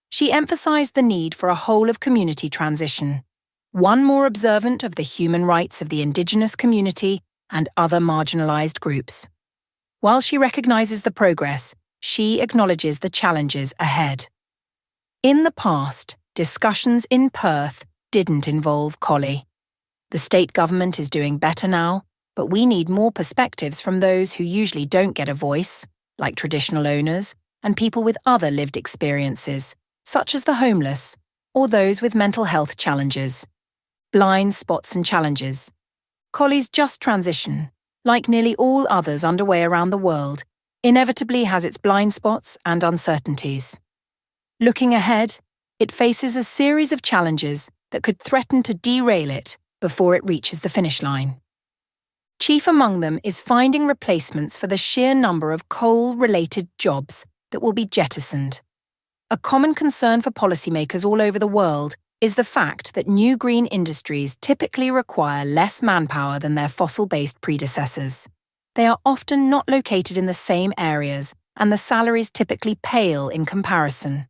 She emphasised the need for a whole-of-community transition, one more observant of the human rights of the Indigenous community and other marginalised groups. While she recognises the progress, she acknowledges the challenges ahead. In the past, discussions in Perth didn't involve Collie. The state government is doing better now, but we need more perspectives from those who usually don't get a voice, like traditional owners and people with other lived experiences, such as the homeless or those with mental health challenges. Blind spots and challenges. Collie's just transition, like nearly all others underway around the world, inevitably has its blind spots and uncertainties. Looking ahead, it faces a series of challenges that could threaten to derail it before it reaches the finish line. Chief among them is finding replacements for the sheer number of coal-related jobs that will be jettisoned. A common concern for policymakers all over the world is the fact that new green industries typically require less manpower than their fossil-based predecessors. They are often not located in the same areas, and the salaries typically pale in comparison.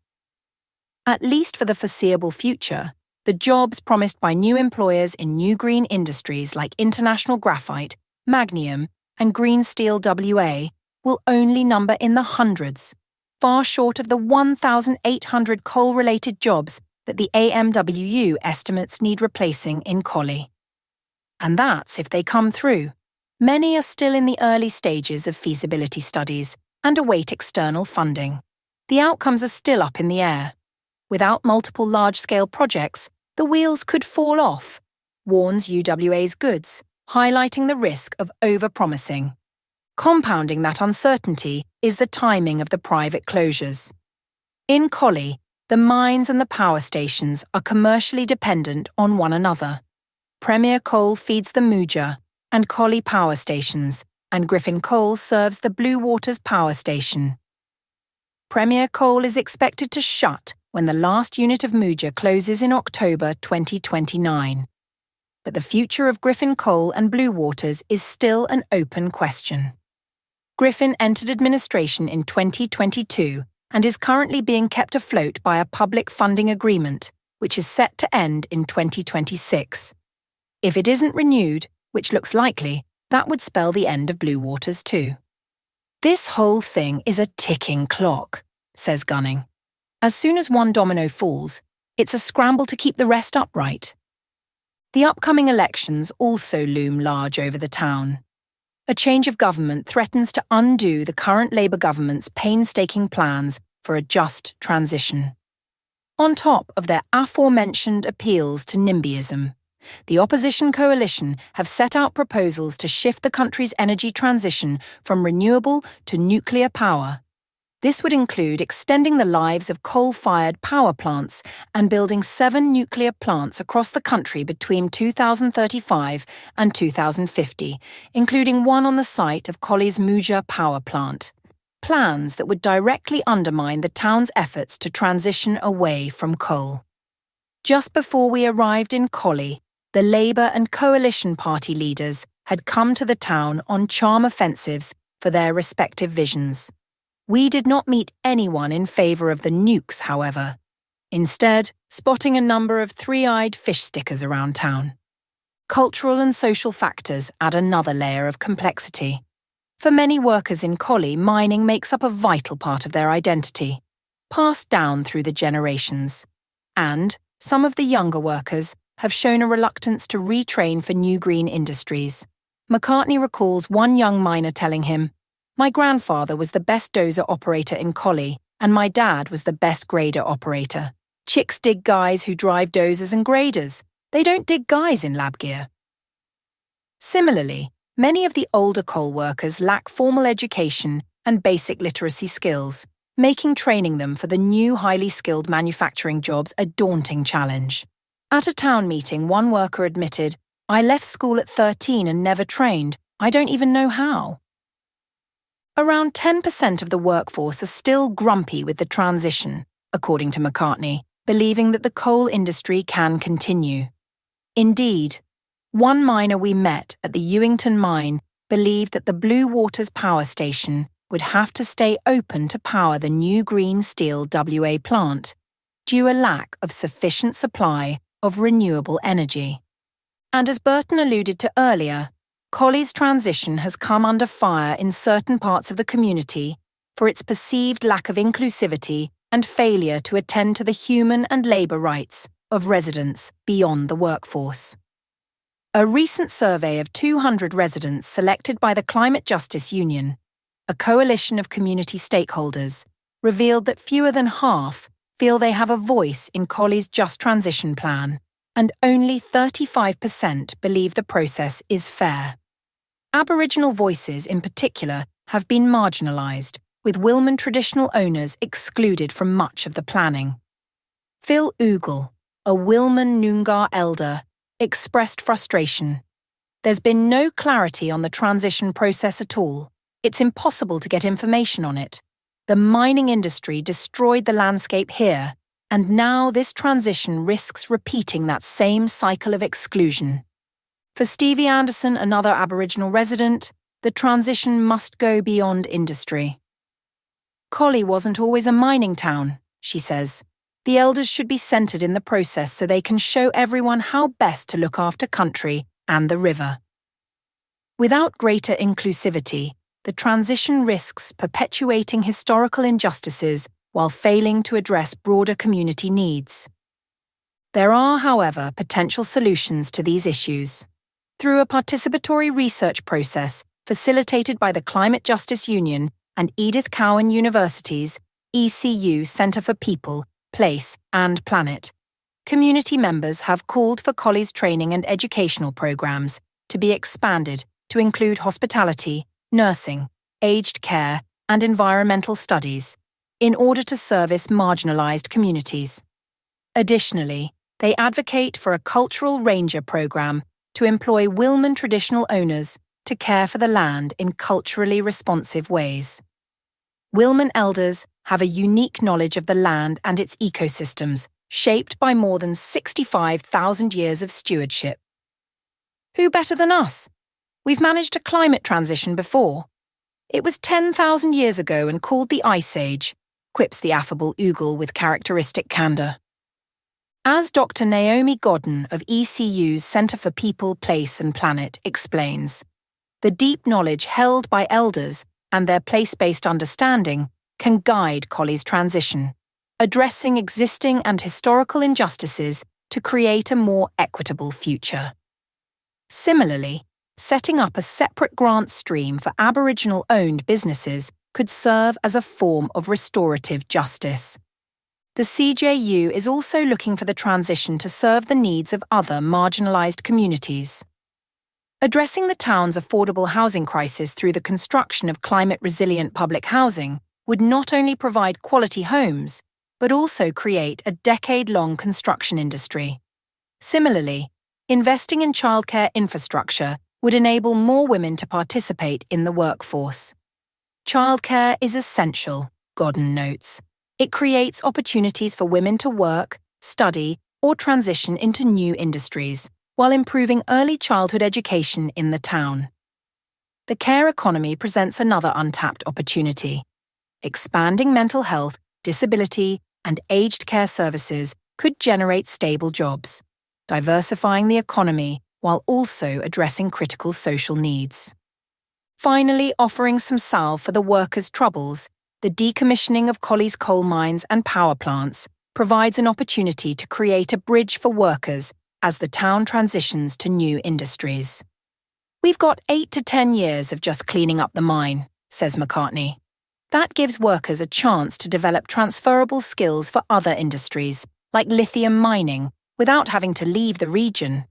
At least for the foreseeable future, the jobs promised by new employers in new green industries like International Graphite, Magnium, and Green Steel WA will only number in the hundreds, far short of the 1,800 coal-related jobs that the AMWU estimates need replacing in Collie. And that's if they come through. Many are still in the early stages of feasibility studies and await external funding. The outcomes are still up in the air. Without multiple large-scale projects, the wheels could fall off, warns UWA's Goods, highlighting the risk of over-promising. Compounding that uncertainty is the timing of the private closures. In Collie, the mines and the power stations are commercially dependent on one another. Premier Coal feeds the Muja and Collie power stations, and Griffin Coal serves the Blue Waters power station. Premier Coal is expected to shut when the last unit of Muja closes in October 2029. But the future of Griffin Coal and Blue Waters is still an open question. Griffin entered administration in 2022 and is currently being kept afloat by a public funding agreement, which is set to end in 2026. If it isn't renewed, which looks likely, that would spell the end of Blue Waters too. This whole thing is a ticking clock, says Gunning. As soon as one domino falls, it's a scramble to keep the rest upright. The upcoming elections also loom large over the town. A change of government threatens to undo the current Labour government's painstaking plans for a just transition. On top of their aforementioned appeals to NIMBYism, the opposition coalition have set out proposals to shift the country's energy transition from renewable to nuclear power. This would include extending the lives of coal-fired power plants and building 7 nuclear plants across the country between 2035 and 2050, including one on the site of Collie's Muja power plant. Plans that would directly undermine the town's efforts to transition away from coal. Just before we arrived in Collie, the Labour and Coalition Party leaders had come to the town on charm offensives for their respective visions. We did not meet anyone in favour of the nukes, however, instead spotting a number of three-eyed fish stickers around town. Cultural and social factors add another layer of complexity. For many workers in Collie, mining makes up a vital part of their identity, passed down through the generations. And some of the younger workers have shown a reluctance to retrain for new green industries. McCartney recalls one young miner telling him, "My grandfather was the best dozer operator in Collie, and my dad was the best grader operator. Chicks dig guys who drive dozers and graders. They don't dig guys in lab gear." Similarly, many of the older coal workers lack formal education and basic literacy skills, making training them for the new highly skilled manufacturing jobs a daunting challenge. At a town meeting, one worker admitted, "I left school at 13 and never trained. I don't even know how." Around 10% of the workforce are still grumpy with the transition, according to McCartney, believing that the coal industry can continue. Indeed, one miner we met at the Ewington mine believed that the Blue Waters power station would have to stay open to power the new green steel WA plant, due a lack of sufficient supply of renewable energy. And as Burton alluded to earlier, Collie's transition has come under fire in certain parts of the community for its perceived lack of inclusivity and failure to attend to the human and labour rights of residents beyond the workforce. A recent survey of 200 residents selected by the Climate Justice Union, a coalition of community stakeholders, revealed that fewer than half feel they have a voice in Collie's Just Transition Plan, and only 35% believe the process is fair. Aboriginal voices in particular have been marginalised, with Wilman traditional owners excluded from much of the planning. Phil Oogle, a Wilman Noongar elder, expressed frustration. "There's been no clarity on the transition process at all. It's impossible to get information on it. The mining industry destroyed the landscape here, and now this transition risks repeating that same cycle of exclusion." For Stevie Anderson, another Aboriginal resident, the transition must go beyond industry. "Collie wasn't always a mining town," she says. "The elders should be centred in the process so they can show everyone how best to look after country and the river." Without greater inclusivity, the transition risks perpetuating historical injustices while failing to address broader community needs. There are, however, potential solutions to these issues. Through a participatory research process facilitated by the Climate Justice Union and Edith Cowan University's ECU Centre for People, Place and Planet, community members have called for Collie's training and educational programmes to be expanded to include hospitality, nursing, aged care, and environmental studies, in order to service marginalised communities. Additionally, they advocate for a cultural ranger programme to employ Wilman traditional owners to care for the land in culturally responsive ways. Wilman elders have a unique knowledge of the land and its ecosystems, shaped by more than 65,000 years of stewardship. Who better than us? We've managed a climate transition before. It was 10,000 years ago and called the Ice Age, quips the affable Oogle with characteristic candour. As Dr. Naomi Godden of ECU's Centre for People, Place and Planet explains, the deep knowledge held by elders and their place-based understanding can guide Collie's transition, addressing existing and historical injustices to create a more equitable future. Similarly, setting up a separate grant stream for Aboriginal-owned businesses could serve as a form of restorative justice. The CJU is also looking for the transition to serve the needs of other marginalised communities. Addressing the town's affordable housing crisis through the construction of climate-resilient public housing would not only provide quality homes, but also create a decade-long construction industry. Similarly, investing in childcare infrastructure would enable more women to participate in the workforce. Childcare is essential, Godden notes. It creates opportunities for women to work, study, or transition into new industries, while improving early childhood education in the town. The care economy presents another untapped opportunity. Expanding mental health, disability, and aged care services could generate stable jobs, diversifying the economy while also addressing critical social needs. Finally, offering some salve for the workers' troubles, the decommissioning of Collie's coal mines and power plants provides an opportunity to create a bridge for workers as the town transitions to new industries. We've got 8 to 10 years of just cleaning up the mine, says McCartney. That gives workers a chance to develop transferable skills for other industries, like lithium mining, without having to leave the region.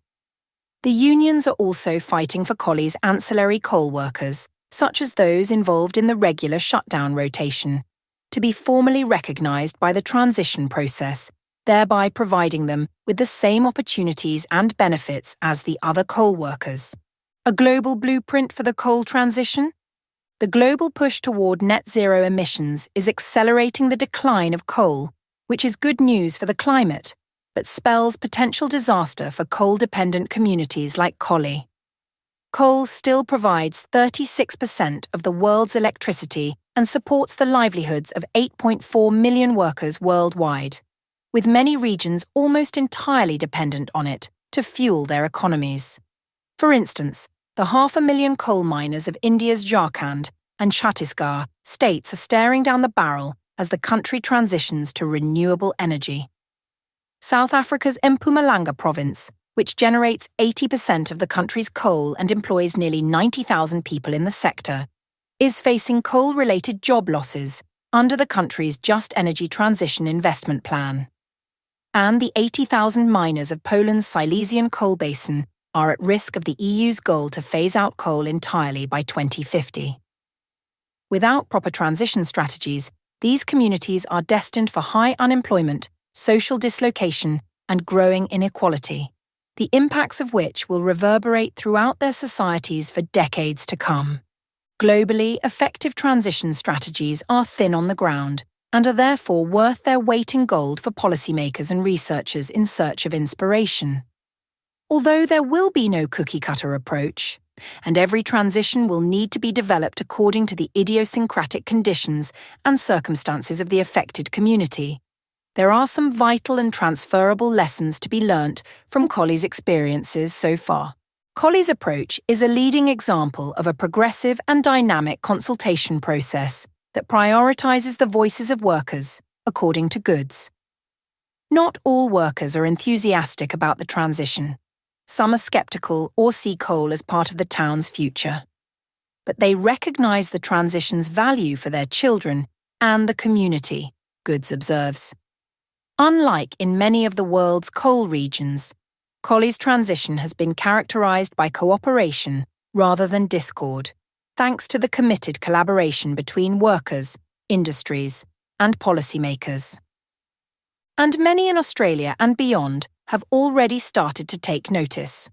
The unions are also fighting for Collie's ancillary coal workers, such as those involved in the regular shutdown rotation, to be formally recognised by the transition process, thereby providing them with the same opportunities and benefits as the other coal workers. A global blueprint for the coal transition? The global push toward net zero emissions is accelerating the decline of coal, which is good news for the climate, but spells potential disaster for coal-dependent communities like Collie. Coal still provides 36% of the world's electricity and supports the livelihoods of 8.4 million workers worldwide, with many regions almost entirely dependent on it to fuel their economies. For instance, the 500,000 coal miners of India's Jharkhand and Chhattisgarh states are staring down the barrel as the country transitions to renewable energy. South Africa's Mpumalanga province, which generates 80% of the country's coal and employs nearly 90,000 people in the sector, is facing coal-related job losses under the country's Just Energy Transition Investment Plan. And the 80,000 miners of Poland's Silesian coal basin are at risk of the EU's goal to phase out coal entirely by 2050. Without proper transition strategies, these communities are destined for high unemployment, social dislocation, and growing inequality, the impacts of which will reverberate throughout their societies for decades to come. Globally, effective transition strategies are thin on the ground and are therefore worth their weight in gold for policymakers and researchers in search of inspiration. Although there will be no cookie-cutter approach, and every transition will need to be developed according to the idiosyncratic conditions and circumstances of the affected community, there are some vital and transferable lessons to be learnt from Collie's experiences so far. Collie's approach is a leading example of a progressive and dynamic consultation process that prioritises the voices of workers according to goods. Not all workers are enthusiastic about the transition. Some are sceptical or see coal as part of the town's future. But they recognise the transition's value for their children and the community, Goods observes. Unlike in many of the world's coal regions, Collie's transition has been characterised by cooperation rather than discord, thanks to the committed collaboration between workers, industries, and policymakers. And many in Australia and beyond have already started to take notice.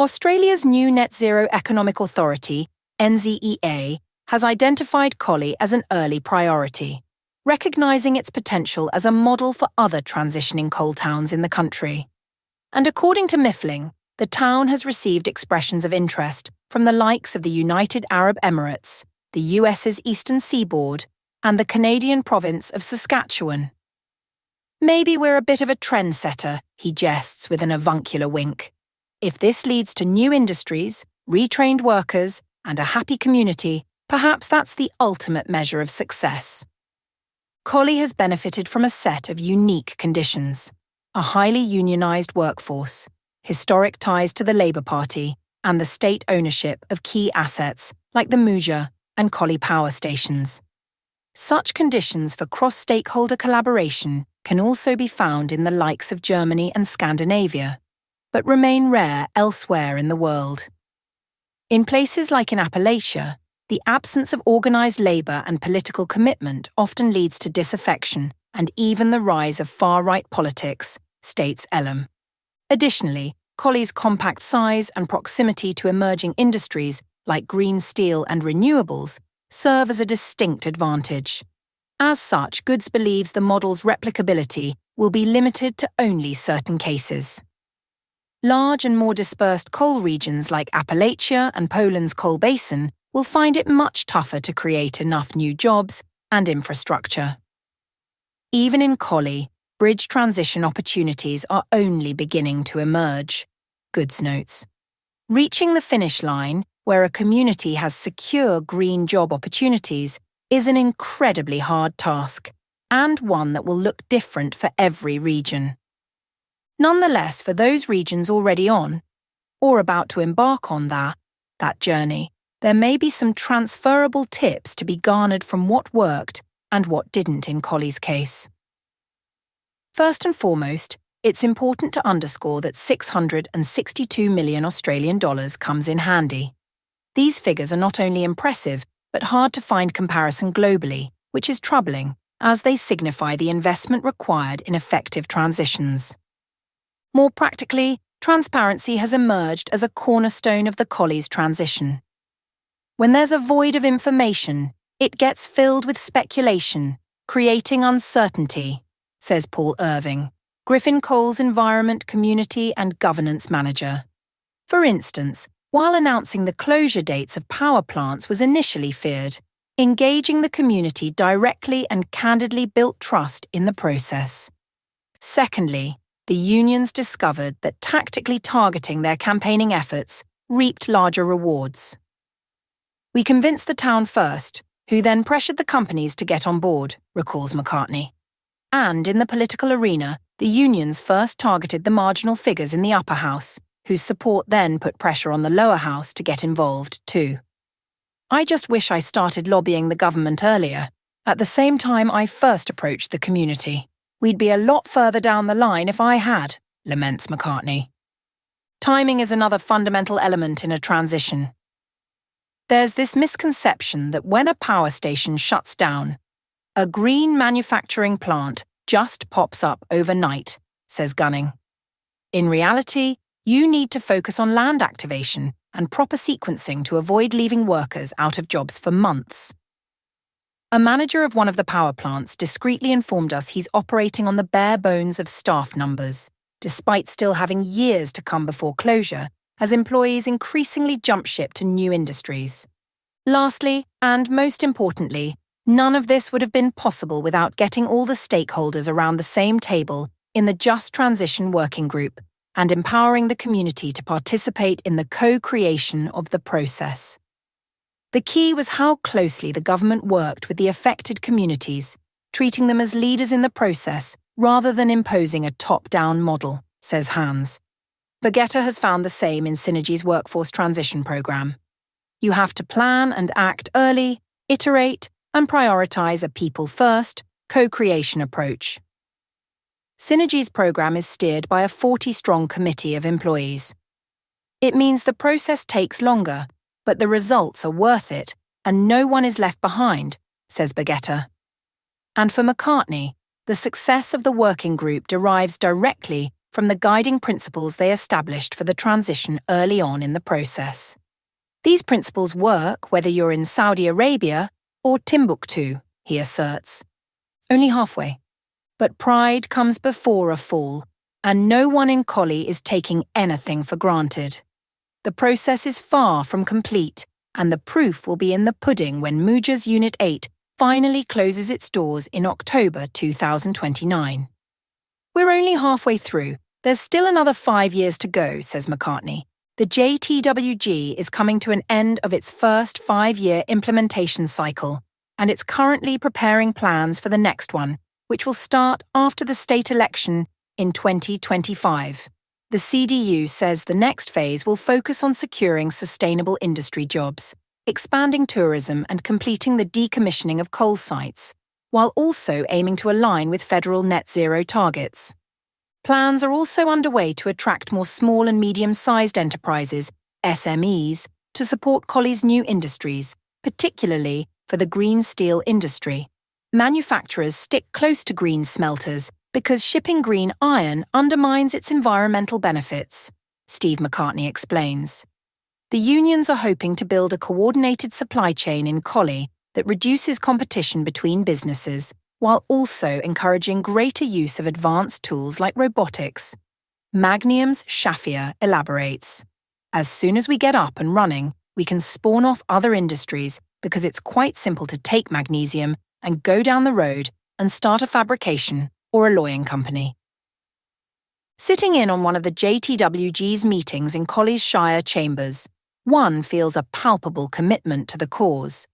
Australia's new Net Zero Economic Authority, NZEA, has identified Collie as an early priority, recognising its potential as a model for other transitioning coal towns in the country. And according to Mifflin, the town has received expressions of interest from the likes of the United Arab Emirates, the US's Eastern Seaboard, and the Canadian province of Saskatchewan. Maybe we're a bit of a trendsetter, he jests with an avuncular wink. If this leads to new industries, retrained workers, and a happy community, perhaps that's the ultimate measure of success. Collie has benefited from a set of unique conditions: a highly unionised workforce, historic ties to the Labour Party, and the state ownership of key assets like the Mooja and Collie power stations. Such conditions for cross-stakeholder collaboration can also be found in the likes of Germany and Scandinavia, but remain rare elsewhere in the world. In places like in Appalachia, the absence of organised labour and political commitment often leads to disaffection and even the rise of far-right politics, states Elam. Additionally, Collie's compact size and proximity to emerging industries like green steel and renewables serve as a distinct advantage. As such, Goods believes the model's replicability will be limited to only certain cases. Large and more dispersed coal regions like Appalachia and Poland's coal basin will find it much tougher to create enough new jobs and infrastructure. Even in Collie, bridge transition opportunities are only beginning to emerge, Goods notes. Reaching the finish line, where a community has secure green job opportunities, is an incredibly hard task, and one that will look different for every region. Nonetheless, for those regions already on, or about to embark on that journey, there may be some transferable tips to be garnered from what worked and what didn't in Collie's case. First and foremost, it's important to underscore that $662 million Australian dollars comes in handy. These figures are not only impressive, but hard to find comparison globally, which is troubling, as they signify the investment required in effective transitions. More practically, transparency has emerged as a cornerstone of the Collie's transition. When there's a void of information, it gets filled with speculation, creating uncertainty, says Paul Irving, Griffin Coal's Environment, Community and Governance Manager. For instance, while announcing the closure dates of power plants was initially feared, engaging the community directly and candidly built trust in the process. Secondly, the unions discovered that tactically targeting their campaigning efforts reaped larger rewards. We convinced the town first, who then pressured the companies to get on board, recalls McCartney. And in the political arena, the unions first targeted the marginal figures in the upper house, whose support then put pressure on the lower house to get involved too. I just wish I started lobbying the government earlier, at the same time I first approached the community. We'd be a lot further down the line if I had, laments McCartney. Timing is another fundamental element in a transition. There's this misconception that when a power station shuts down, a green manufacturing plant just pops up overnight, says Gunning. In reality, you need to focus on land activation and proper sequencing to avoid leaving workers out of jobs for months. A manager of one of the power plants discreetly informed us he's operating on the bare bones of staff numbers, despite still having years to come before closure, as employees increasingly jump ship to new industries. Lastly, and most importantly, none of this would have been possible without getting all the stakeholders around the same table in the Just Transition Working Group and empowering the community to participate in the co-creation of the process. The key was how closely the government worked with the affected communities, treating them as leaders in the process rather than imposing a top-down model, says Hans. Bergetta has found the same in Synergy's workforce transition programme. You have to plan and act early, iterate, and prioritise a people-first, co-creation approach. Synergy's programme is steered by a 40-strong committee of employees. It means the process takes longer, but the results are worth it, and no one is left behind, says Bergetta. And for McCartney, the success of the working group derives directly from the guiding principles they established for the transition early on in the process. These principles work whether you're in Saudi Arabia or Timbuktu, he asserts. Only halfway. But pride comes before a fall, and no one in Collie is taking anything for granted. The process is far from complete, and the proof will be in the pudding when Muja's Unit 8 finally closes its doors in October 2029. We're only halfway through. There's still another 5 years to go, says McCartney. The JTWG is coming to an end of its first 5-year implementation cycle, and it's currently preparing plans for the next one, which will start after the state election in 2025. The CDU says the next phase will focus on securing sustainable industry jobs, expanding tourism and completing the decommissioning of coal sites, while also aiming to align with federal net zero targets. Plans are also underway to attract more small and medium-sized enterprises, SMEs, to support Collie's new industries, particularly for the green steel industry. Manufacturers stick close to green smelters because shipping green iron undermines its environmental benefits, Steve McCartney explains. The unions are hoping to build a coordinated supply chain in Collie that reduces competition between businesses while also encouraging greater use of advanced tools like robotics. Magnium's Shafia elaborates. As soon as we get up and running, we can spawn off other industries because it's quite simple to take magnesium and go down the road and start a fabrication or alloying company. Sitting in on one of the JTWG's meetings in Collie's Shire chambers, one feels a palpable commitment to the cause.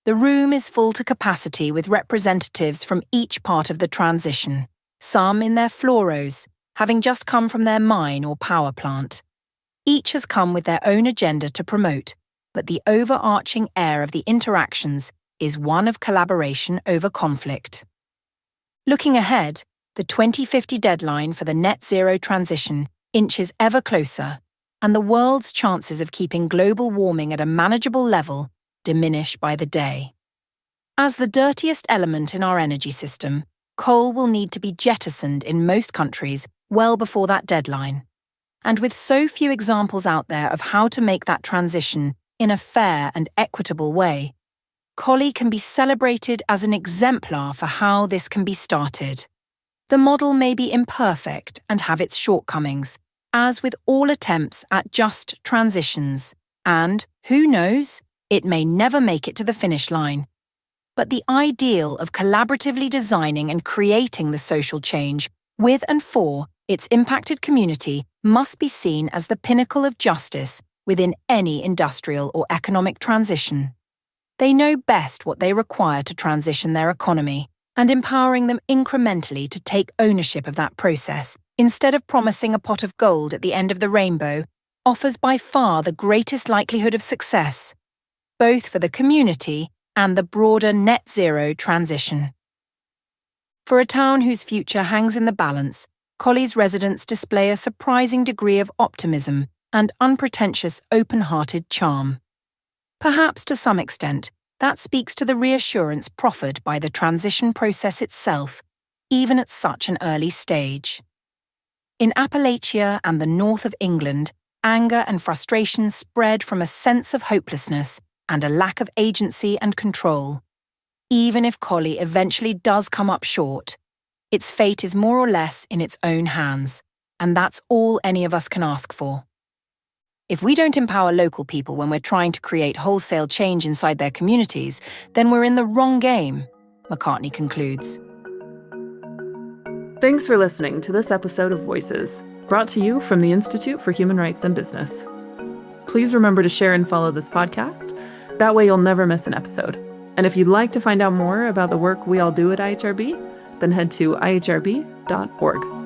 The room is full to capacity with representatives from each part of the transition, some in their fluoros, having just come from their mine or power plant. Each has come with their own agenda to promote, but the overarching air of the interactions is one of collaboration over conflict. Looking ahead, the 2050 deadline for the net zero transition inches ever closer, and the world's chances of keeping global warming at a manageable level diminish by the day. As the dirtiest element in our energy system, coal will need to be jettisoned in most countries well before that deadline. And with so few examples out there of how to make that transition in a fair and equitable way, Collie can be celebrated as an exemplar for how this can be started. The model may be imperfect and have its shortcomings, as with all attempts at just transitions, and, who knows, it may never make it to the finish line. But the ideal of collaboratively designing and creating the social change with and for its impacted community must be seen as the pinnacle of justice within any industrial or economic transition. They know best what they require to transition their economy, and empowering them incrementally to take ownership of that process, instead of promising a pot of gold at the end of the rainbow, offers by far the greatest likelihood of success, both for the community and the broader net zero transition. For a town whose future hangs in the balance, Collie's residents display a surprising degree of optimism and unpretentious, open-hearted charm. Perhaps to some extent, that speaks to the reassurance proffered by the transition process itself, even at such an early stage. In Appalachia and the north of England, anger and frustration spread from a sense of hopelessness and a lack of agency and control. Even if Collie eventually does come up short, its fate is more or less in its own hands, and that's all any of us can ask for. If we don't empower local people when we're trying to create wholesale change inside their communities, then we're in the wrong game, McCartney concludes. Thanks for listening to this episode of Voices, brought to you from the Institute for Human Rights and Business. Please remember to share and follow this podcast. That way you'll never miss an episode. And if you'd like to find out more about the work we all do at IHRB, then head to ihrb.org.